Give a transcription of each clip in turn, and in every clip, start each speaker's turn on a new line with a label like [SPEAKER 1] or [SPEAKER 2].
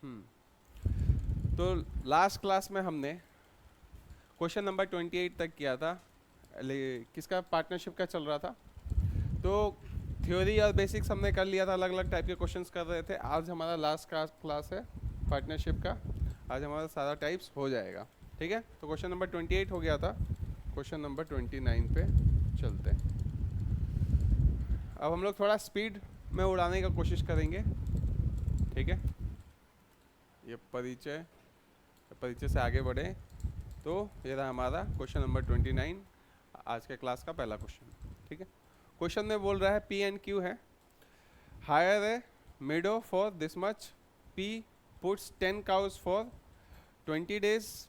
[SPEAKER 1] तो last class में हमने क्वेश्चन नंबर 28 तक किया था। किसका पार्टनरशिप का चल रहा था। तो थ्योरी और बेसिक्स हमने कर लिया था, अलग अलग टाइप के क्वेश्चंस कर रहे थे। आज हमारा लास्ट क्लास है पार्टनरशिप का। आज हमारा सारा टाइप्स हो जाएगा, ठीक है। तो क्वेश्चन नंबर 28 हो गया था, क्वेश्चन नंबर 29 पे चलते हैं। अब हम लोग थोड़ा स्पीड में उड़ाने का कोशिश करेंगे, ठीक है। ये परिचय से आगे बढ़े। तो ये रहा हमारा क्वेश्चन नंबर 29, आज के क्लास का पहला क्वेश्चन, ठीक है। क्वेश्चन में बोल रहा है पी एंड क्यू है। Hire a meadow for this much, P puts 10 cows for 20 days,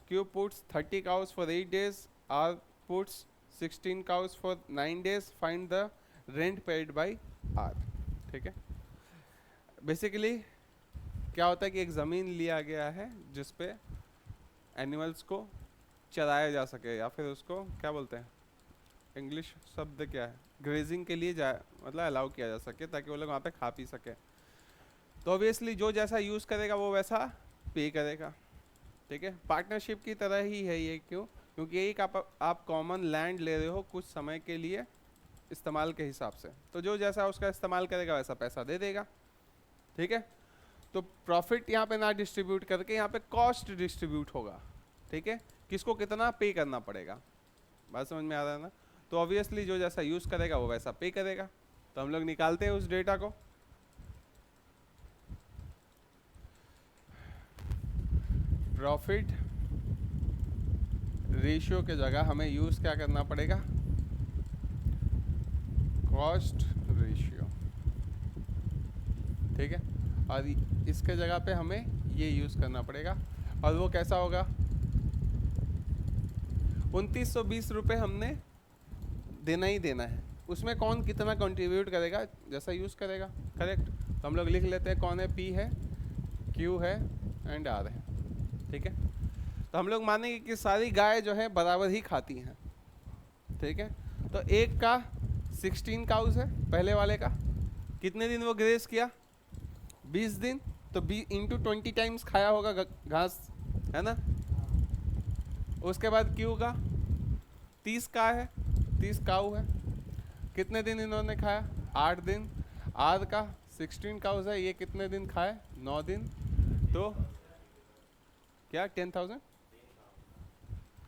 [SPEAKER 1] Q puts 30 cows for 8 days, R puts 16 cows for 9 days, find the rent paid by R, ठीक है। Basically क्या होता है कि एक ज़मीन लिया गया है जिस पे एनिमल्स को चराया जा सके, या फिर उसको क्या बोलते हैं, इंग्लिश शब्द क्या है, ग्रेजिंग के लिए जा मतलब अलाउ किया जा सके, ताकि वो लोग वहाँ पे खा पी सके। तो ऑब्वियसली जो जैसा यूज़ करेगा वो वैसा पे करेगा, ठीक है। पार्टनरशिप की तरह ही है ये। क्यों? क्योंकि एक आप कॉमन लैंड ले रहे हो कुछ समय के लिए इस्तेमाल के हिसाब से, तो जो जैसा उसका इस्तेमाल करेगा वैसा पैसा दे देगा, ठीक है। तो प्रॉफिट यहाँ पे ना डिस्ट्रीब्यूट करके यहाँ पे कॉस्ट डिस्ट्रीब्यूट होगा, ठीक है। किसको कितना पे करना पड़ेगा, बात समझ में आ रहा है ना। तो ऑब्वियसली जो जैसा यूज़ करेगा वो वैसा पे करेगा। तो हम लोग निकालते हैं उस डेटा को। प्रॉफिट रेशियो के जगह हमें यूज़ क्या करना पड़ेगा, कॉस्ट रेशियो, ठीक है। और इसके जगह पे हमें ये यूज़ करना पड़ेगा, और वो कैसा होगा, 2920 रुपये हमने देना ही देना है। उसमें कौन कितना कंट्रीब्यूट करेगा, जैसा यूज़ करेगा, करेक्ट। तो हम लोग लिख लेते हैं कौन है, पी है, क्यू है एंड आर है, ठीक है। तो हम लोग मानेंगे कि सारी गाय जो है बराबर ही खाती हैं, ठीक है। तो एक का 16 काउज है, पहले वाले का कितने दिन वो ग्रेस किया, 20 दिन। तो इंटू 20 टाइम्स खाया होगा घास, है ना। उसके बाद क्यू का 30 का है, 30 काऊ है, कितने दिन इन्होंने खाया, 8 दिन। आर का 16 काउज है, ये कितने दिन खाए, 9 दिन। तो क्या 10,000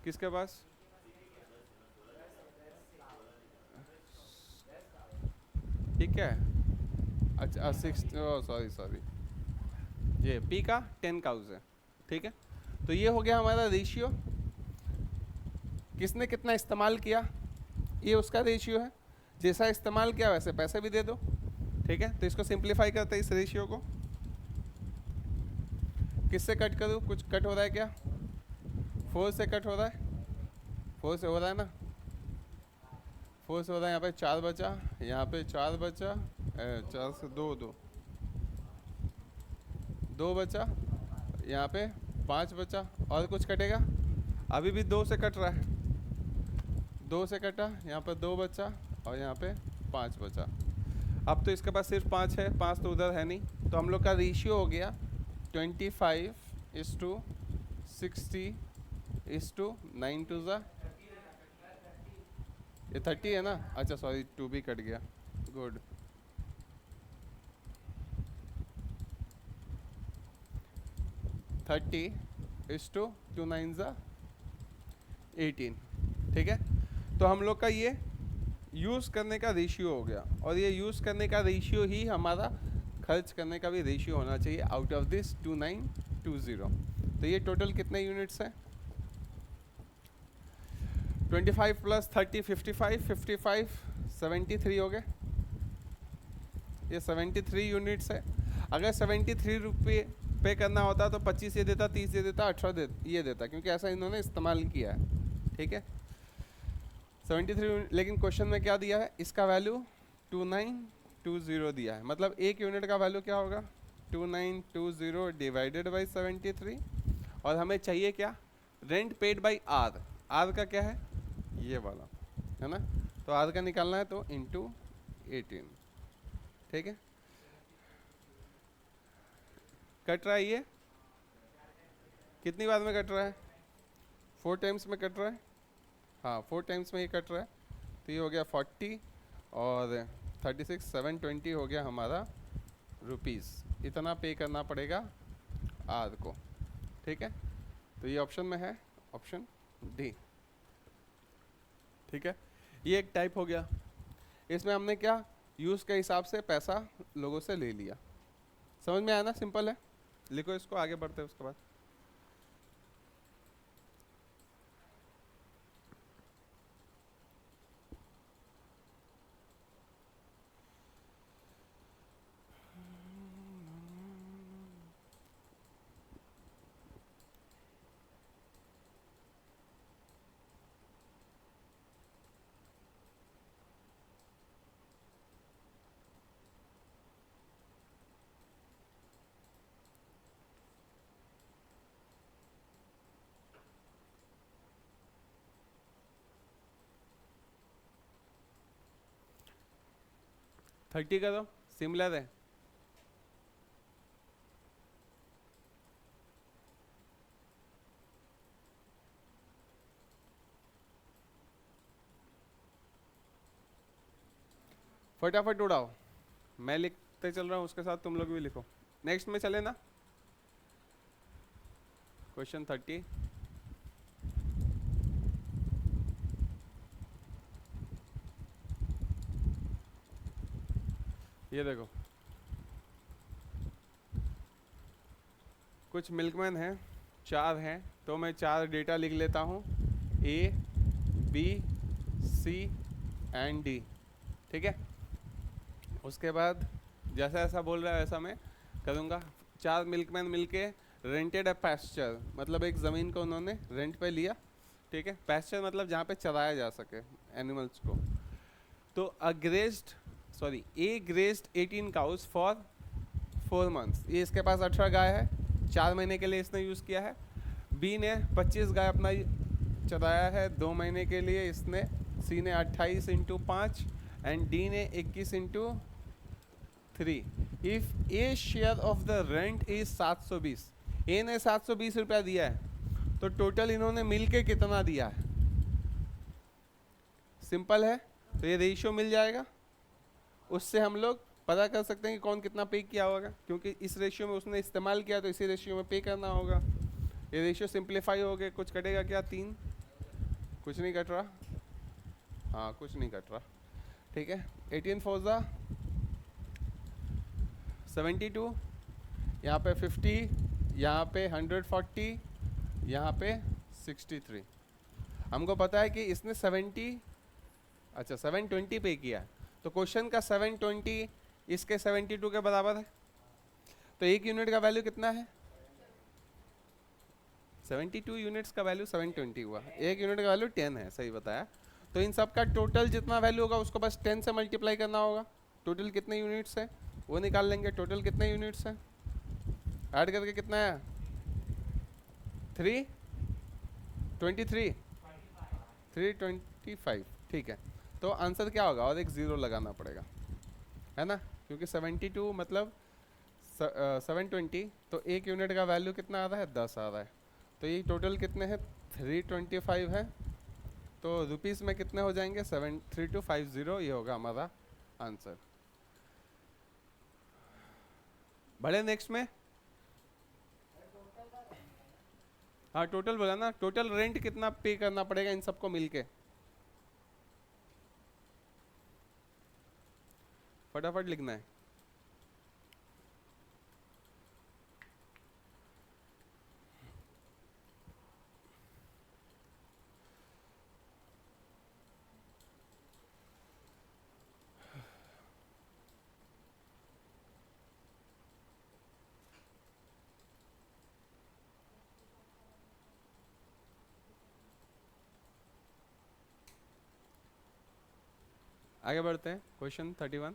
[SPEAKER 1] किसके पास, ठीक है। अच्छा 6, सॉरी, ये पी का 10 काउज है, ठीक है। तो ये हो गया हमारा रेशियो, किसने कितना इस्तेमाल किया ये उसका रेशियो है। जैसा इस्तेमाल किया वैसे पैसे भी दे दो, ठीक है। तो इसको सिंप्लीफाई करते हैं इस रेशियो को। किससे कट करूँ, कुछ कट हो रहा है क्या, 4 से कट हो रहा है, 4 से हो रहा है ना, 4 से हो रहा है। यहाँ पे 4 बचा, यहाँ पे 4 बचा, 4 से 2 2 बचा, यहाँ पे 5 बचा। और कुछ कटेगा, अभी भी 2 से कट रहा है, 2 से कटा, यहाँ पर 2 बचा, और यहाँ पे 5 बचा। अब तो इसके पास सिर्फ 5 है, 5 तो उधर है नहीं। तो हम लोग का रेशियो हो गया 25:60:9 टू ज़ा, ये 30 है ना, अच्छा सॉरी 2 भी कट गया, गुड। 30:2 9 ज़ा 18, ठीक है। तो हम लोग का ये यूज़ करने का रेशियो हो गया, और ये यूज़ करने का रेशियो ही हमारा खर्च करने का भी रेशियो होना चाहिए आउट ऑफ दिस 2920। तो ये टोटल कितने यूनिट्स हैं, 25 + 30 55, 55 73 हो गए, ये 73 यूनिट्स है। अगर 73 रुपये पे करना होता तो 25 ये देता, 30 ये देता, 18 ये देता, क्योंकि ऐसा इन्होंने इस्तेमाल किया है, ठीक है। 73, लेकिन क्वेश्चन में क्या दिया है, इसका वैल्यू 2920 दिया है। मतलब एक यूनिट का वैल्यू क्या होगा, 2920 डिवाइडेड बाई 73। और हमें चाहिए क्या, rent paid by R. R का क्या है, ये वाला है ना। तो आर का निकालना है, तो इंटू 18, ठीक है। कट रहा है ये कितनी बार में कट रहा है? 4 टाइम्स में कट रहा है। हाँ 4 टाइम्स में ये कट रहा है। तो ये हो गया 40 और 36 720 हो गया हमारा रुपीज़। इतना पे करना पड़ेगा आर को। ठीक है, तो ये ऑप्शन में है, ऑप्शन डी। ठीक है, ये एक टाइप हो गया। इसमें हमने क्या यूज़ के हिसाब से पैसा लोगों से ले लिया। समझ में आया ना? सिंपल है, लिखो इसको, आगे बढ़ते हैं उसके बाद। थर्टी करो, सिमिलर है। फटाफट उड़ाओ, मैं लिखते चल रहा हूँ उसके साथ तुम लोग भी लिखो। नेक्स्ट में चले ना, क्वेश्चन 30। ये देखो, कुछ मिल्कमैन हैं, 4 हैं, तो मैं 4 डेटा लिख लेता हूँ, A B C and D. ठीक है, उसके बाद जैसा ऐसा बोल रहा है वैसा मैं करूँगा। 4 मिल्कमैन मिलके रेंटेड अ पैस्चर, मतलब एक ज़मीन को उन्होंने रेंट पे लिया। ठीक है, पैस्चर मतलब जहाँ पे चराया जा सके एनिमल्स को। तो ए ग्रेस्ड 18 काउस फॉर 4 मंथ्स। ये इसके पास 18 गाय है, 4 महीने के लिए इसने यूज़ किया है। बी ने 25 गाय अपना चराया है 2 महीने के लिए इसने। सी ने 28 इंटू 5 एंड डी ने 21 into 3। If A share of the rent is 720, ए ने 720 रुपया दिया है, तो टोटल इन्होंने मिलके कितना दिया है? सिंपल है, तो ये रेशियो मिल जाएगा, उससे हम लोग पता कर सकते हैं कि कौन कितना पे किया होगा, क्योंकि इस रेशियो में उसने इस्तेमाल किया तो इसी रेशियो में पे करना होगा। ये रेशियो सिंप्लीफाई हो गए, कुछ कटेगा क्या? 3, कुछ नहीं कट रहा। हाँ कुछ नहीं कट रहा। ठीक है, 18 4 ज़ा 72, यहाँ पे 50, यहाँ पे 140, यहाँ पे 63। हमको पता है कि इसने 720 पे किया, तो क्वेश्चन का 720 इसके 72 के बराबर है। तो एक यूनिट का वैल्यू कितना है? 72 यूनिट्स का वैल्यू 720 हुआ। एक यूनिट का वैल्यू 10 है, सही बताया। तो इन सब का टोटल जितना वैल्यू होगा उसको बस 10 से मल्टीप्लाई करना होगा। टोटल कितने यूनिट्स है वो निकाल लेंगे। टोटल कितने यूनिट्स है ऐड करके कितना है? 325। ठीक है, तो आंसर क्या होगा? और एक 0 लगाना पड़ेगा, है ना, क्योंकि 72 मतलब 720, तो एक यूनिट का वैल्यू कितना आ रहा है? 10 आ रहा है। तो ये टोटल कितने हैं? 325 है। तो रुपीस में कितने हो जाएंगे? 73250। ये होगा हमारा आंसर। बढ़े नेक्स्ट में। हाँ टोटल बोला ना, टोटल रेंट कितना पे करना पड़ेगा इन सबको मिलके? फटाफट लिखना है। आगे बढ़ते हैं, क्वेश्चन 31।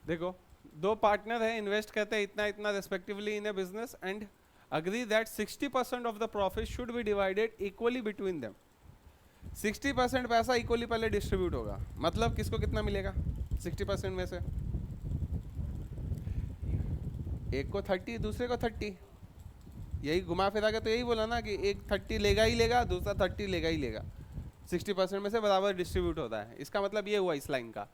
[SPEAKER 1] देखो, 2 पार्टनर है, इन्वेस्ट करते हैं इतना इतना respectively in A business and agree that 60% of the profit should be divided equally between them. 60% पैसा इक्वली पहले डिस्ट्रीब्यूट होगा, मतलब किसको कितना मिलेगा 60% में से? एक को 30, दूसरे को 30। यही घुमा फिरा के तो यही बोला ना कि एक 30 लेगा ही लेगा, दूसरा 30 लेगा ही लेगा, 60% में से बराबर डिस्ट्रीब्यूट होता है। इसका मतलब ये हुआ इस लाइन का,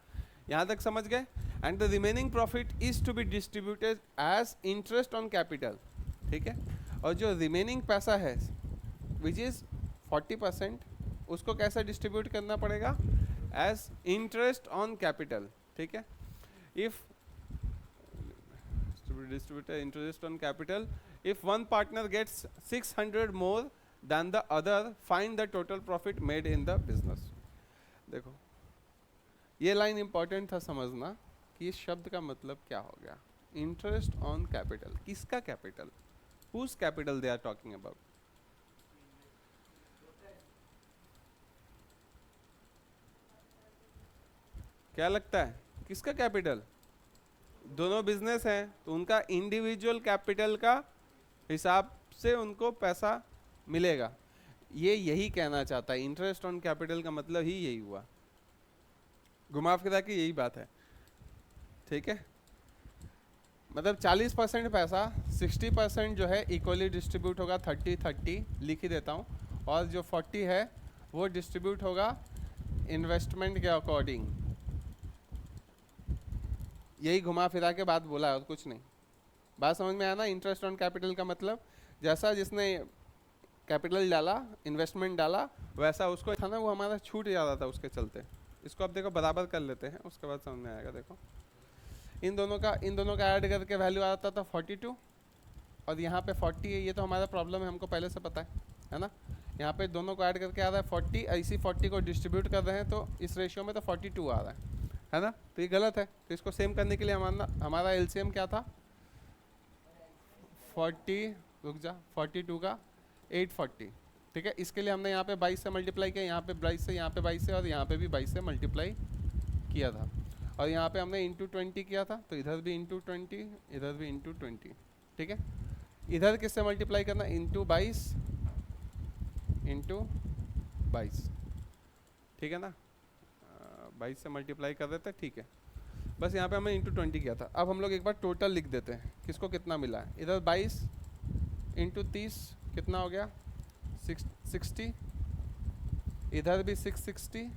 [SPEAKER 1] यहाँ तक समझ गए? And the remaining profit is to be distributed as interest on capital, ठीक है। और जो रिमेनिंग पैसा है विच इज 40%, उसको कैसे डिस्ट्रीब्यूट करना पड़ेगा? एज इंटरेस्ट ऑन कैपिटल, ठीक है। If distributed interest on capital, if one partner gets 600 more than the other, find the total profit made in the business। देखो ये लाइन इंपॉर्टेंट था समझना कि इस शब्द का मतलब क्या हो गया। इंटरेस्ट ऑन कैपिटल, किसका capital? Whose capital they are talking about? क्या लगता है किसका कैपिटल? दोनों बिजनेस हैं तो उनका इंडिविजुअल कैपिटल का हिसाब से उनको पैसा मिलेगा। ये यही कहना चाहता है, इंटरेस्ट ऑन कैपिटल का मतलब ही यही हुआ, घुमा फिरा के यही बात है, ठीक है। मतलब 40% पैसा, 60% जो है इक्वली डिस्ट्रीब्यूट होगा, 30-30 लिख ही देता हूँ, और जो 40 है वो डिस्ट्रीब्यूट होगा इन्वेस्टमेंट के अकॉर्डिंग। यही घुमा फिरा के बात बोला है और कुछ नहीं। बात समझ में आया ना? इंटरेस्ट ऑन कैपिटल का मतलब जैसा जिसने कैपिटल डाला, इन्वेस्टमेंट डाला, वैसा उसको था ना, वो हमारा छूट जा रहा था उसके चलते। इसको अब देखो बराबर कर लेते हैं, उसके बाद समझ में आएगा। देखो इन दोनों का ऐड करके वैल्यू आता था 42, और यहाँ पे 40 है। ये तो हमारा प्रॉब्लम है, हमको पहले से पता है ना। यहाँ पे दोनों को ऐड करके आ रहा है 40, ऐसी 40 को डिस्ट्रीब्यूट कर रहे हैं तो इस रेशियो में तो 42 आ रहा है ना। तो ये गलत है, तो इसको सेम करने के लिए हमारा एलसीएम क्या था? 40, रुक जा, 42 का 840, ठीक है। इसके लिए हमने यहाँ पे 22 से मल्टीप्लाई किया, यहाँ पे 22 से, यहाँ पे 22 से, और यहाँ पे भी 22 से मल्टीप्लाई किया था, और यहाँ पे हमने इंटू 20 किया था, तो इधर भी इंटू 20, इधर भी इंटू 20, ठीक है। इधर किससे मल्टीप्लाई करना? इंटू 22 इंटू 22, ठीक है ना। 22 से मल्टीप्लाई कर देते, ठीक है। बस यहाँ पे हमने इंटू 20 किया था। अब हम लोग एक बार टोटल लिख देते हैं, किसको कितना मिला है। इधर 22 इंटू 30 कितना हो गया? 660, इधर भी 660,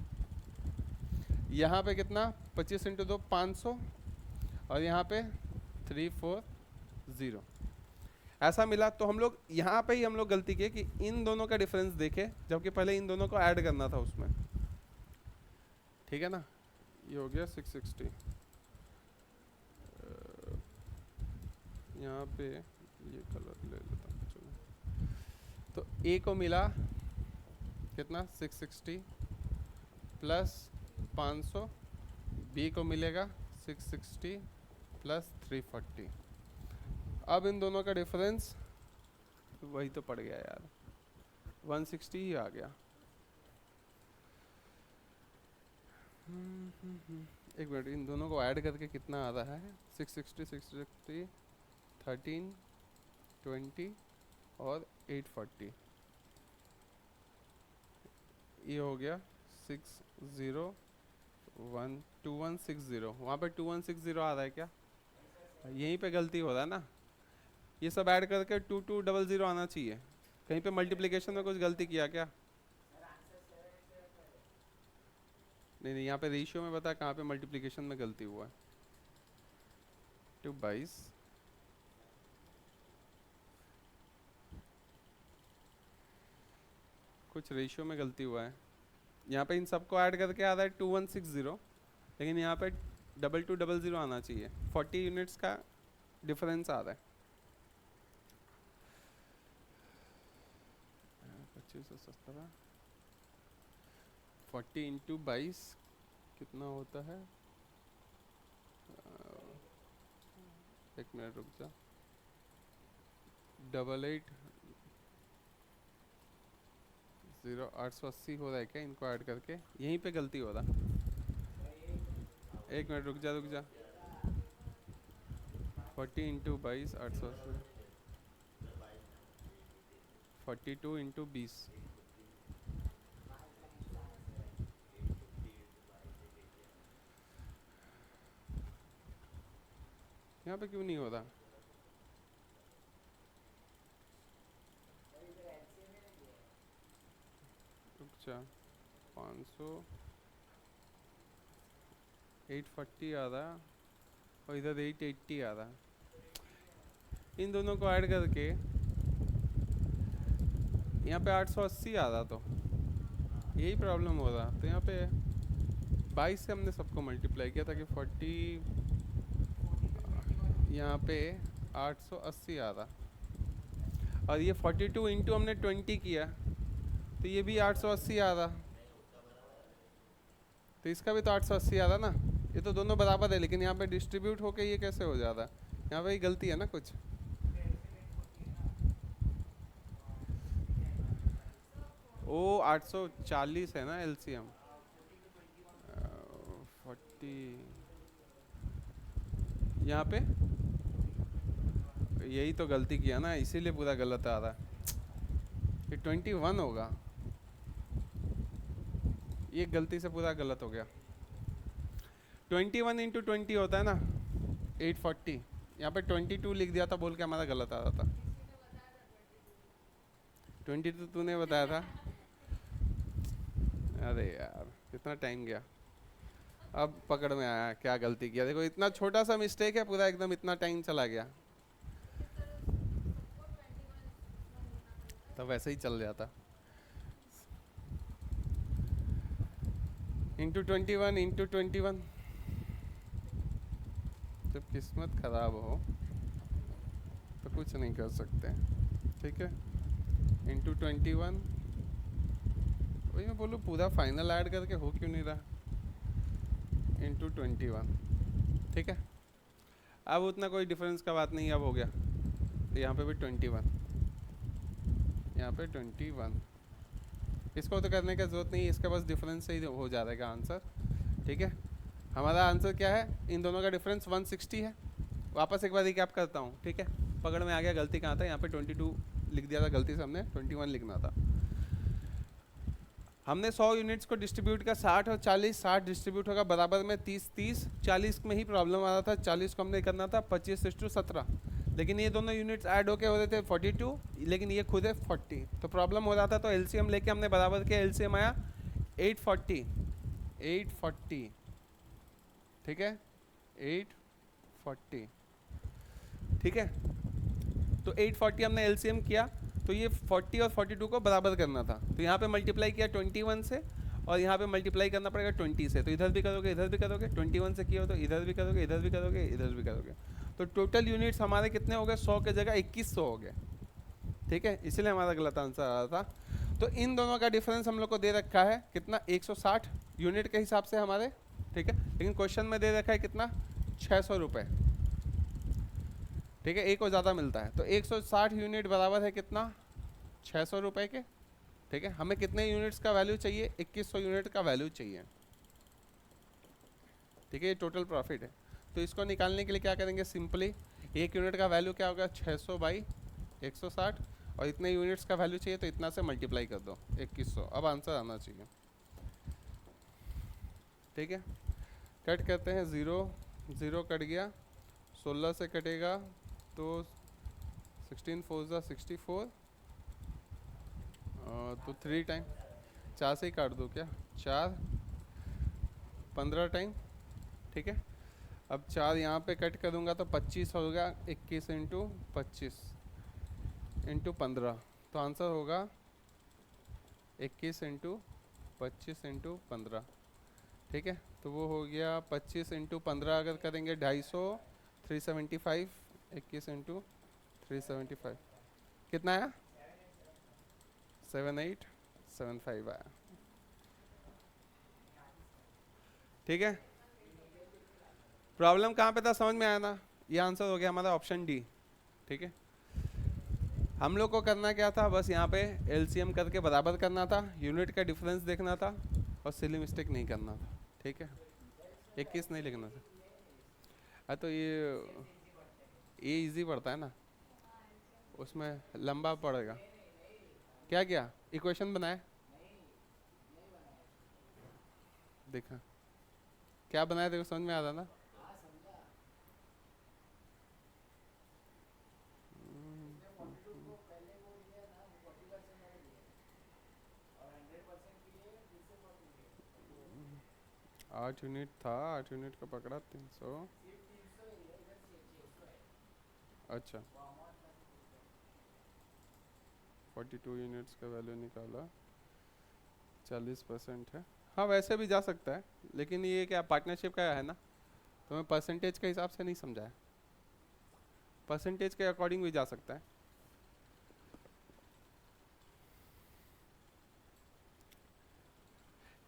[SPEAKER 1] यहाँ पे कितना? 25 इंटू 2 500, और यहाँ पे 340, ऐसा मिला। तो हम लोग यहाँ पे ही हम लोग गलती किए कि इन दोनों का डिफरेंस देखे, जबकि पहले इन दोनों को ऐड करना था उसमें, ठीक है ना। ये हो गया 660, यहाँ पे ये कलर ले लेता हूँ, चलो। तो ए को मिला कितना? 660 प्लस 500, बी को मिलेगा 660 प्लस 340। अब इन दोनों का डिफरेंस वही तो पड़ गया यार, 160 ही आ गया। एक मिनट, इन दोनों को ऐड करके कितना आ रहा है? 660 660 13 20 और 840, ये हो गया 2160। वहाँ पे 2160 आ रहा है क्या? यहीं पे गलती हो रहा है ना। ये सब ऐड करके 2200 आना चाहिए। कहीं पे मल्टीप्लिकेशन में कुछ गलती किया क्या? नहीं नहीं, यहाँ पे रेशियो में बता कहाँ पे मल्टीप्लिकेशन में गलती हुआ है। 22 कुछ रेशियो में गलती हुआ है। यहाँ पे इन सबको ऐड करके आ रहा है 2160, लेकिन यहाँ पे 2200 आना चाहिए। 40 यूनिट्स का डिफरेंस आ रहा है। 25 से 17, 40 इंटू 22 कितना होता है? एक मिनट रुक जा, 880 हो रहा है क्या इनको ऐड करके? यहीं पे गलती हो रहा। एक मिनट रुक जा, 40 इंटू 22 880, 42 इंटू 20, यहाँ पे क्यों नहीं हो रहा? अच्छा 500 840 आ रहा और इधर 880 आ रहा। इन दोनों को ऐड करके यहाँ पे 880 आ रहा, तो यही प्रॉब्लम हो रहा। तो यहाँ पे 22 से हमने सबको मल्टीप्लाई किया था कि 40, यहाँ पे 880 आ रहा, और ये 42 इंटू हमने 20 किया तो ये भी 880 आ रहा, तो इसका भी तो 880 आ रहा ना। ये तो दोनों बराबर है, लेकिन यहाँ पे डिस्ट्रीब्यूट होके ये कैसे हो जा रहा? यहाँ पे ही गलती है ना कुछ। ओ 840 है ना एलसीएम। 40 यहाँ पे यही तो गलती किया ना, इसीलिए पूरा गलत आ रहा। ये 21 होगा, ये गलती से पूरा गलत हो गया। 21 इंटू 20 होता है ना 840, यहाँ पे 22 लिख दिया था बोल के हमारा गलत आ रहा था। 22 तूने बताया था। अरे यार कितना टाइम गया, अब पकड़ में आया क्या गलती किया। देखो इतना छोटा सा मिस्टेक है, पूरा एकदम इतना टाइम चला गया, तो वैसे ही चल जाता। इंटू 21 इंटू 21, जब किस्मत खराब हो तो कुछ नहीं कर सकते, ठीक है। इंटू 21, वही मैं बोलूँ पूरा फाइनल ऐड करके हो क्यों नहीं रहा। इंटू 21, ठीक है। अब उतना कोई डिफरेंस का बात नहीं, अब हो गया। तो यहाँ पे भी 21, यहाँ पे 21, इसको तो करने की ज़रूरत नहीं है, इसका बस डिफरेंस से ही हो जाएगा आंसर, ठीक है। हमारा आंसर क्या है, इन दोनों का डिफरेंस 160 है। वापस एक बार रिकैप करता हूँ, ठीक है। पकड़ में आ गया गलती कहाँ था, यहाँ पे 22 लिख दिया था गलती से, हमने 21 लिखना था। हमने 100 यूनिट्स को डिस्ट्रीब्यूट का 60 और 40, 60 डिस्ट्रीब्यूट होगा बराबर में 30 30, 40 में ही प्रॉब्लम आ रहा था, 40 को हमने करना था 25:17, लेकिन ये दोनों यूनिट्स ऐड होके हो रहे थे 42, लेकिन ये खुद है 40, तो प्रॉब्लम हो रहा था। तो एलसीएम लेके हमने बराबर किया, एलसीएम आया 840, 840, ठीक है 840, ठीक है। तो 840 हमने एलसीएम किया, तो ये 40 और 42 को बराबर करना था, तो यहाँ पे मल्टीप्लाई किया 21 से, और यहाँ पे मल्टीप्लाई करना पड़ेगा 20 से। तो इधर भी करोगे इधर भी करोगे, 21 से किया हो तो इधर भी करोगे इधर भी करोगे इधर भी करोगे, तो टोटल यूनिट्स हमारे कितने हो गए, 100 के जगह 2100 हो गए, ठीक है। इसलिए हमारा गलत आंसर आ रहा था। तो इन दोनों का डिफरेंस हम लोग को दे रखा है कितना, 160 यूनिट के हिसाब से हमारे, ठीक है। लेकिन क्वेश्चन में दे रखा है कितना, 600 रुपये, ठीक है। एक और ज़्यादा मिलता है, तो 160 यूनिट बराबर है कितना, 600 रुपये के, ठीक है। हमें कितने यूनिट्स का वैल्यू चाहिए, 2100 यूनिट का वैल्यू चाहिए, ठीक है। ये टोटल प्रॉफिट है। तो इसको निकालने के लिए क्या करेंगे, सिंपली एक यूनिट का वैल्यू क्या होगा, 600 बाई 160, और इतने यूनिट्स का वैल्यू चाहिए तो इतना से मल्टीप्लाई कर दो 2100, अब आंसर आना चाहिए, ठीक है। कट करते हैं, 0 0 कट गया, 16 से कटेगा तो 16 4 ज़ा 64, तो 3 टाइम 4 से ही काट दो क्या, 4 15 टाइम, ठीक है। अब 4 यहाँ पे कट करूँगा तो 25 होगा, 21 इंटू 25 इंटू 15, तो आंसर होगा 21 इंटू 25 इंटू 15, ठीक है। तो वो हो गया 25 इंटू 15 अगर करेंगे 250, 375, 21 इंटू 375 कितना आया, 7875 आया, ठीक है। प्रॉब्लम कहाँ पे था समझ में आया ना, ये आंसर हो गया हमारा ऑप्शन डी, ठीक है। हम लोग को करना क्या था, बस यहाँ पे एलसीएम करके बराबर करना था, यूनिट का डिफरेंस देखना था, और सिली मिस्टेक नहीं करना था, ठीक है। 21 नहीं लिखना था। तो ये इजी पड़ता है ना, उसमें लंबा पड़ेगा। क्या किया, इक्वेशन बनाए, देखा क्या बनाया, देखो समझ में आ रहा ना। 8 यूनिट था, 8 यूनिट का पकड़ा 300। अच्छा 42 यूनिट्स का वैल्यू निकाला, 40% है। हाँ वैसे भी जा सकता है, लेकिन ये क्या पार्टनरशिप का है ना, तो मैं परसेंटेज के हिसाब से नहीं समझा है, परसेंटेज के अकॉर्डिंग भी जा सकता है।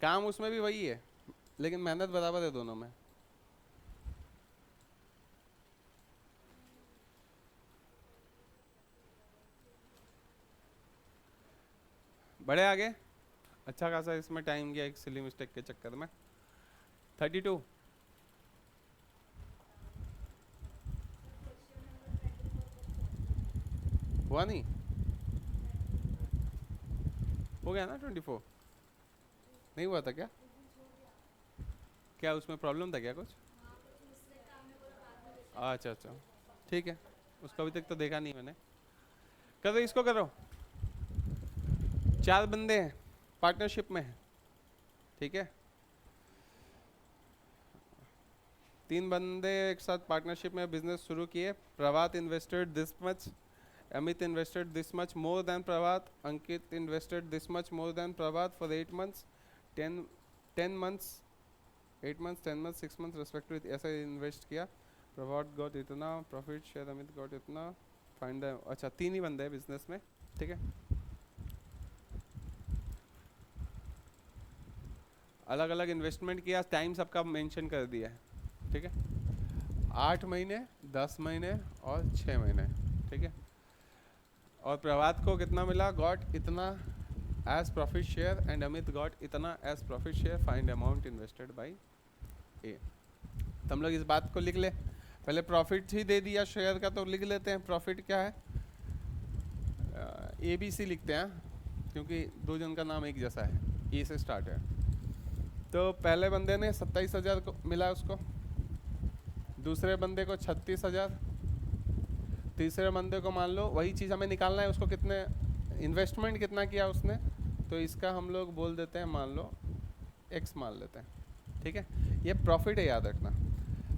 [SPEAKER 1] काम उसमें भी वही है, लेकिन मेहनत बराबर है दोनों में। बड़े आगे, अच्छा खासा इसमें टाइम गया एक सिली मिस्टेक के चक्कर में। 32 हुआ नहीं, हो गया ना 24, नहीं हुआ था क्या? क्या उसमें प्रॉब्लम था क्या कुछ? अच्छा अच्छा, ठीक है, उसका अभी तक तो देखा नहीं मैंने। करो इसको करो, 4 बंदे हैं पार्टनरशिप में है, ठीक है, 3 बंदे एक साथ पार्टनरशिप में बिजनेस शुरू किए। Prabhat invested this much, Amit invested this much more than Prabhat, Ankit invested this much more than Prabhat for 8 months, 10 months, 8 months, 10 months, 6 months respectively, ऐसा इन्वेस्ट किया। प्रभात गॉट इतना प्रॉफिट शेयर, अमित गॉट इतना, फाइंड द, अच्छा 3 ही बंदे हैं बिजनेस में, ठीक है, अलग अलग इन्वेस्टमेंट किया, टाइम सबका मेंशन कर दिया है, ठीक है, 8 महीने, 10 महीने और 6 महीने, ठीक है। और प्रभात को कितना मिला, गॉट इतना as profit share, and Amit got इतना as profit share, find amount invested by A. तो हम लोग इस बात को लिख ले, पहले प्रॉफिट ही दे दिया शेयर का, तो लिख लेते हैं प्रॉफिट क्या है, ए बी सी लिखते हैं, क्योंकि दो जन का नाम एक जैसा है, ए से स्टार्ट है। तो पहले बंदे ने 27,000 को मिला उसको, दूसरे बंदे को 36,000, तीसरे बंदे को मान लो वही चीज़ हमें निकालना है, उसको कितने इन्वेस्टमेंट कितना किया उसने, तो इसका हम लोग बोल देते हैं, मान लो एक्स मान लेते हैं, ठीक है, ये प्रॉफिट है याद रखना।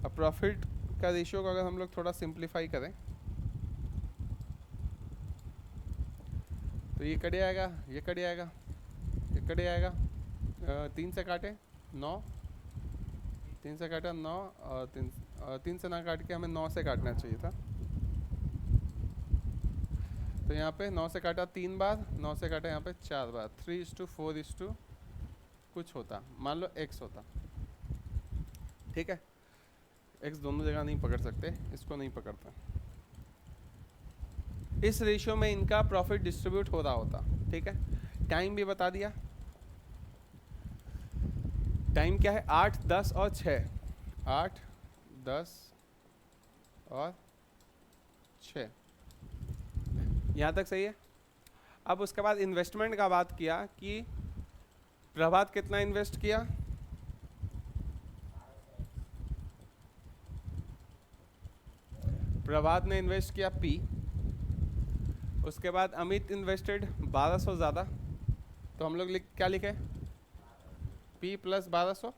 [SPEAKER 1] अब प्रॉफिट का रेशियो को अगर हम लोग थोड़ा सिंप्लीफाई करें तो ये कट आएगा, ये कट आएगा, ये कट आएगा, 3 से काटे 9, 3 से काटा 9, और 3 से ना काट के हमें 9 से काटना चाहिए था, तो यहाँ पे 9 से काटा 3 बार, 9 से काटा यहाँ पे 4 बार, 3:4 कुछ होता, मान लो x होता, ठीक है, x दोनों जगह नहीं पकड़ सकते, इसको नहीं पकड़ता, इस रेशियो में इनका प्रॉफिट डिस्ट्रीब्यूट हो रहा होता, ठीक है। टाइम भी बता दिया, टाइम क्या है, 8, 10 और 6, 8, 10 और 6, यहाँ तक सही है। अब उसके बाद इन्वेस्टमेंट का बात किया कि प्रभात कितना इन्वेस्ट किया, प्रभात ने इन्वेस्ट किया P, उसके बाद अमित इन्वेस्टेड 1200 ज़्यादा, तो हम लोग क्या लिखे, P प्लस 1200,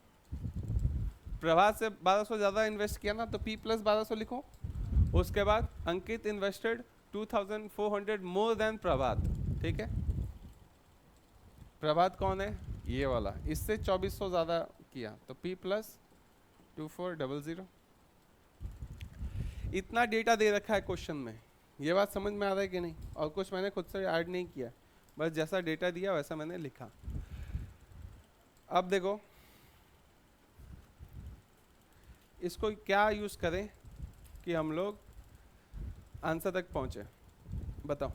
[SPEAKER 1] प्रभात से 1200 ज़्यादा इन्वेस्ट किया ना, तो P प्लस 1200 लिखो। उसके बाद अंकित इन्वेस्टेड 2400 मोर देन प्रभात, ठीक है, प्रभात कौन है, ये वाला, इससे 2400 ज़्यादा किया, तो P प्लस 2400। इतना डेटा दे रखा है क्वेश्चन में, ये बात समझ में आ रहा है कि नहीं, और कुछ मैंने खुद से ऐड नहीं किया, बस जैसा डेटा दिया वैसा मैंने लिखा। अब देखो इसको क्या यूज़ करें कि हम लोग आंसर तक पहुँचे, बताओ।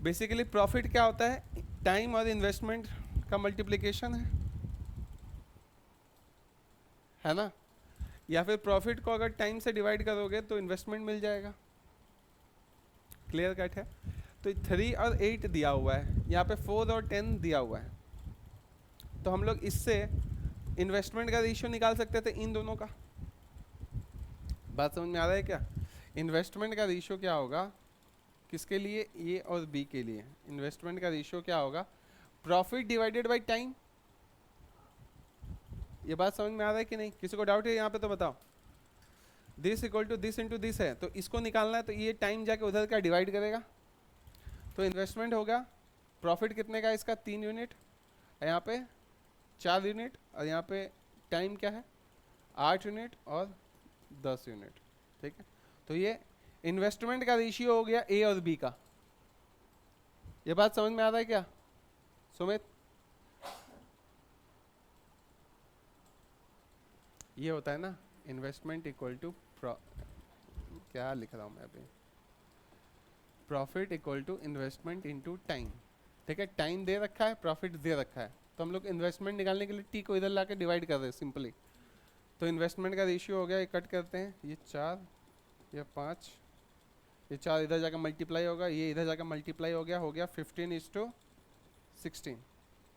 [SPEAKER 1] बेसिकली प्रॉफिट क्या होता है, टाइम और इन्वेस्टमेंट का मल्टीप्लिकेशन है ना, या फिर प्रॉफिट को अगर टाइम से डिवाइड करोगे तो इन्वेस्टमेंट मिल जाएगा, क्लियर कट है। तो 3 और 8 दिया हुआ है, यहाँ पे 4 और 10 दिया हुआ है, तो हम लोग इससे इन्वेस्टमेंट का रेशियो निकाल सकते थे इन दोनों का, बात समझ में आ रहा है क्या। इन्वेस्टमेंट का रेशियो क्या होगा, किसके लिए, ए और बी के लिए, इन्वेस्टमेंट का रेशियो क्या होगा, प्रॉफिट डिवाइडेड बाय टाइम, ये बात समझ में आ रहा है कि नहीं? किसी को डाउट है यहाँ पे तो बताओ। This equal to this into this है, तो इसको निकालना है, तो ये टाइम जाके उधर का डिवाइड करेगा, तो इन्वेस्टमेंट होगा। प्रॉफिट कितने का है इसका? 3 यूनिट, यहाँ पे 4 यूनिट, और यहाँ पे टाइम क्या है? 8 यूनिट और 10 यूनिट। ठीक है, तो ये इन्वेस्टमेंट का रेशियो हो गया ए और बी का। ये बात समझ में आ रहा है क्या सुमित? ये होता है ना इन्वेस्टमेंट इक्वल टू क्या लिख रहा हूँ मैं अभी, profit equal to investment into time. ठीक है, टाइम दे रखा है, प्रॉफिट दे रखा है, तो हम लोग इन्वेस्टमेंट निकालने के लिए टी को इधर लाके डिवाइड कर रहे हैं सिंपली। तो इन्वेस्टमेंट का रेशियो हो गया, ये कट करते हैं, ये 4, ये 5, ये 4 इधर जाकर मल्टीप्लाई होगा, ये इधर जाकर मल्टीप्लाई हो गया 15:16।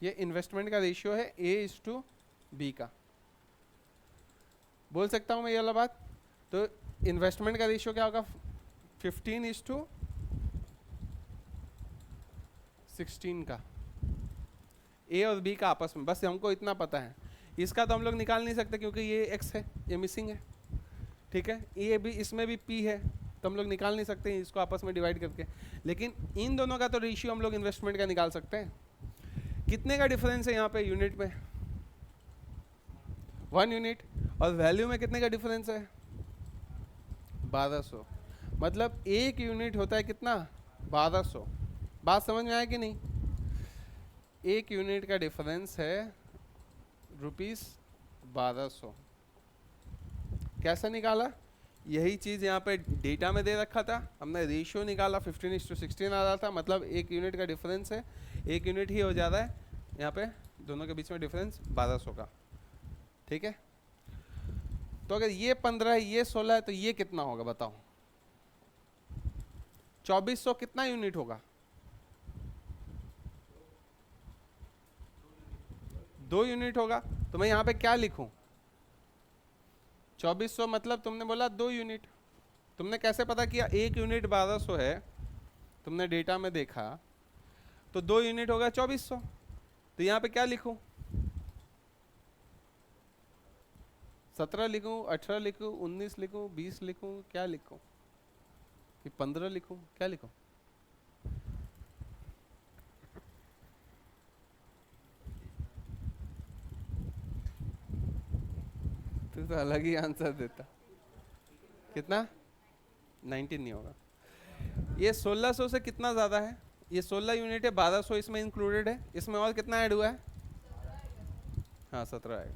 [SPEAKER 1] ये इन्वेस्टमेंट का रेशियो है A/B का। बोल सकता हूँ मैं ये वाला बात? तो इन्वेस्टमेंट का रेशियो क्या होगा? 15:16 का, ए और बी का आपस में, बस हमको इतना पता है। इसका तो हम लोग निकाल नहीं सकते क्योंकि ये एक्स है, ये मिसिंग है। ठीक है, ये भी, इसमें भी पी है, तो हम लोग निकाल नहीं सकते इसको आपस में डिवाइड करके। लेकिन इन दोनों का तो रेशियो हम लोग इन्वेस्टमेंट का निकाल सकते हैं। कितने का डिफरेंस है यहाँ पे यूनिट में? 1 यूनिट। और वैल्यू में कितने का डिफरेंस है? 1200। मतलब 1 यूनिट होता है कितना? 1200। बात समझ में आया कि नहीं? 1 यूनिट का डिफरेंस है ₹1200। कैसे निकाला? यही चीज़ यहाँ पे डेटा में दे रखा था, हमने रेशियो निकाला, 15:16 आ रहा था, मतलब 1 यूनिट का डिफरेंस है, 1 यूनिट ही हो जा रहा है यहाँ पे, दोनों के बीच में डिफरेंस 1200 का। ठीक है, तो अगर ये 15 है, ये 16 है, तो ये कितना होगा बताओ? 2400 कितना यूनिट होगा? 2 यूनिट होगा। तो मैं यहाँ पे क्या लिखूं? 2400 मतलब तुमने बोला 2 यूनिट। तुमने कैसे पता किया? 1 यूनिट 1200 है, तुमने डेटा में देखा, तो 2 यूनिट होगा 2400। तो यहाँ पे क्या लिखूं? 17 लिखूं, 18 लिखूं, 19 लिखूं, 20 लिखूं, क्या लिखूं? कि 15 लिखूं, क्या लिखूं? तो अलग ही आंसर देता। कितना? 19 नहीं होगा। ये 1600 से कितना ज़्यादा है? ये 16 यूनिट है, 1200 इसमें इंक्लूडेड है, इसमें और कितना ऐड हुआ है? हाँ 17 है।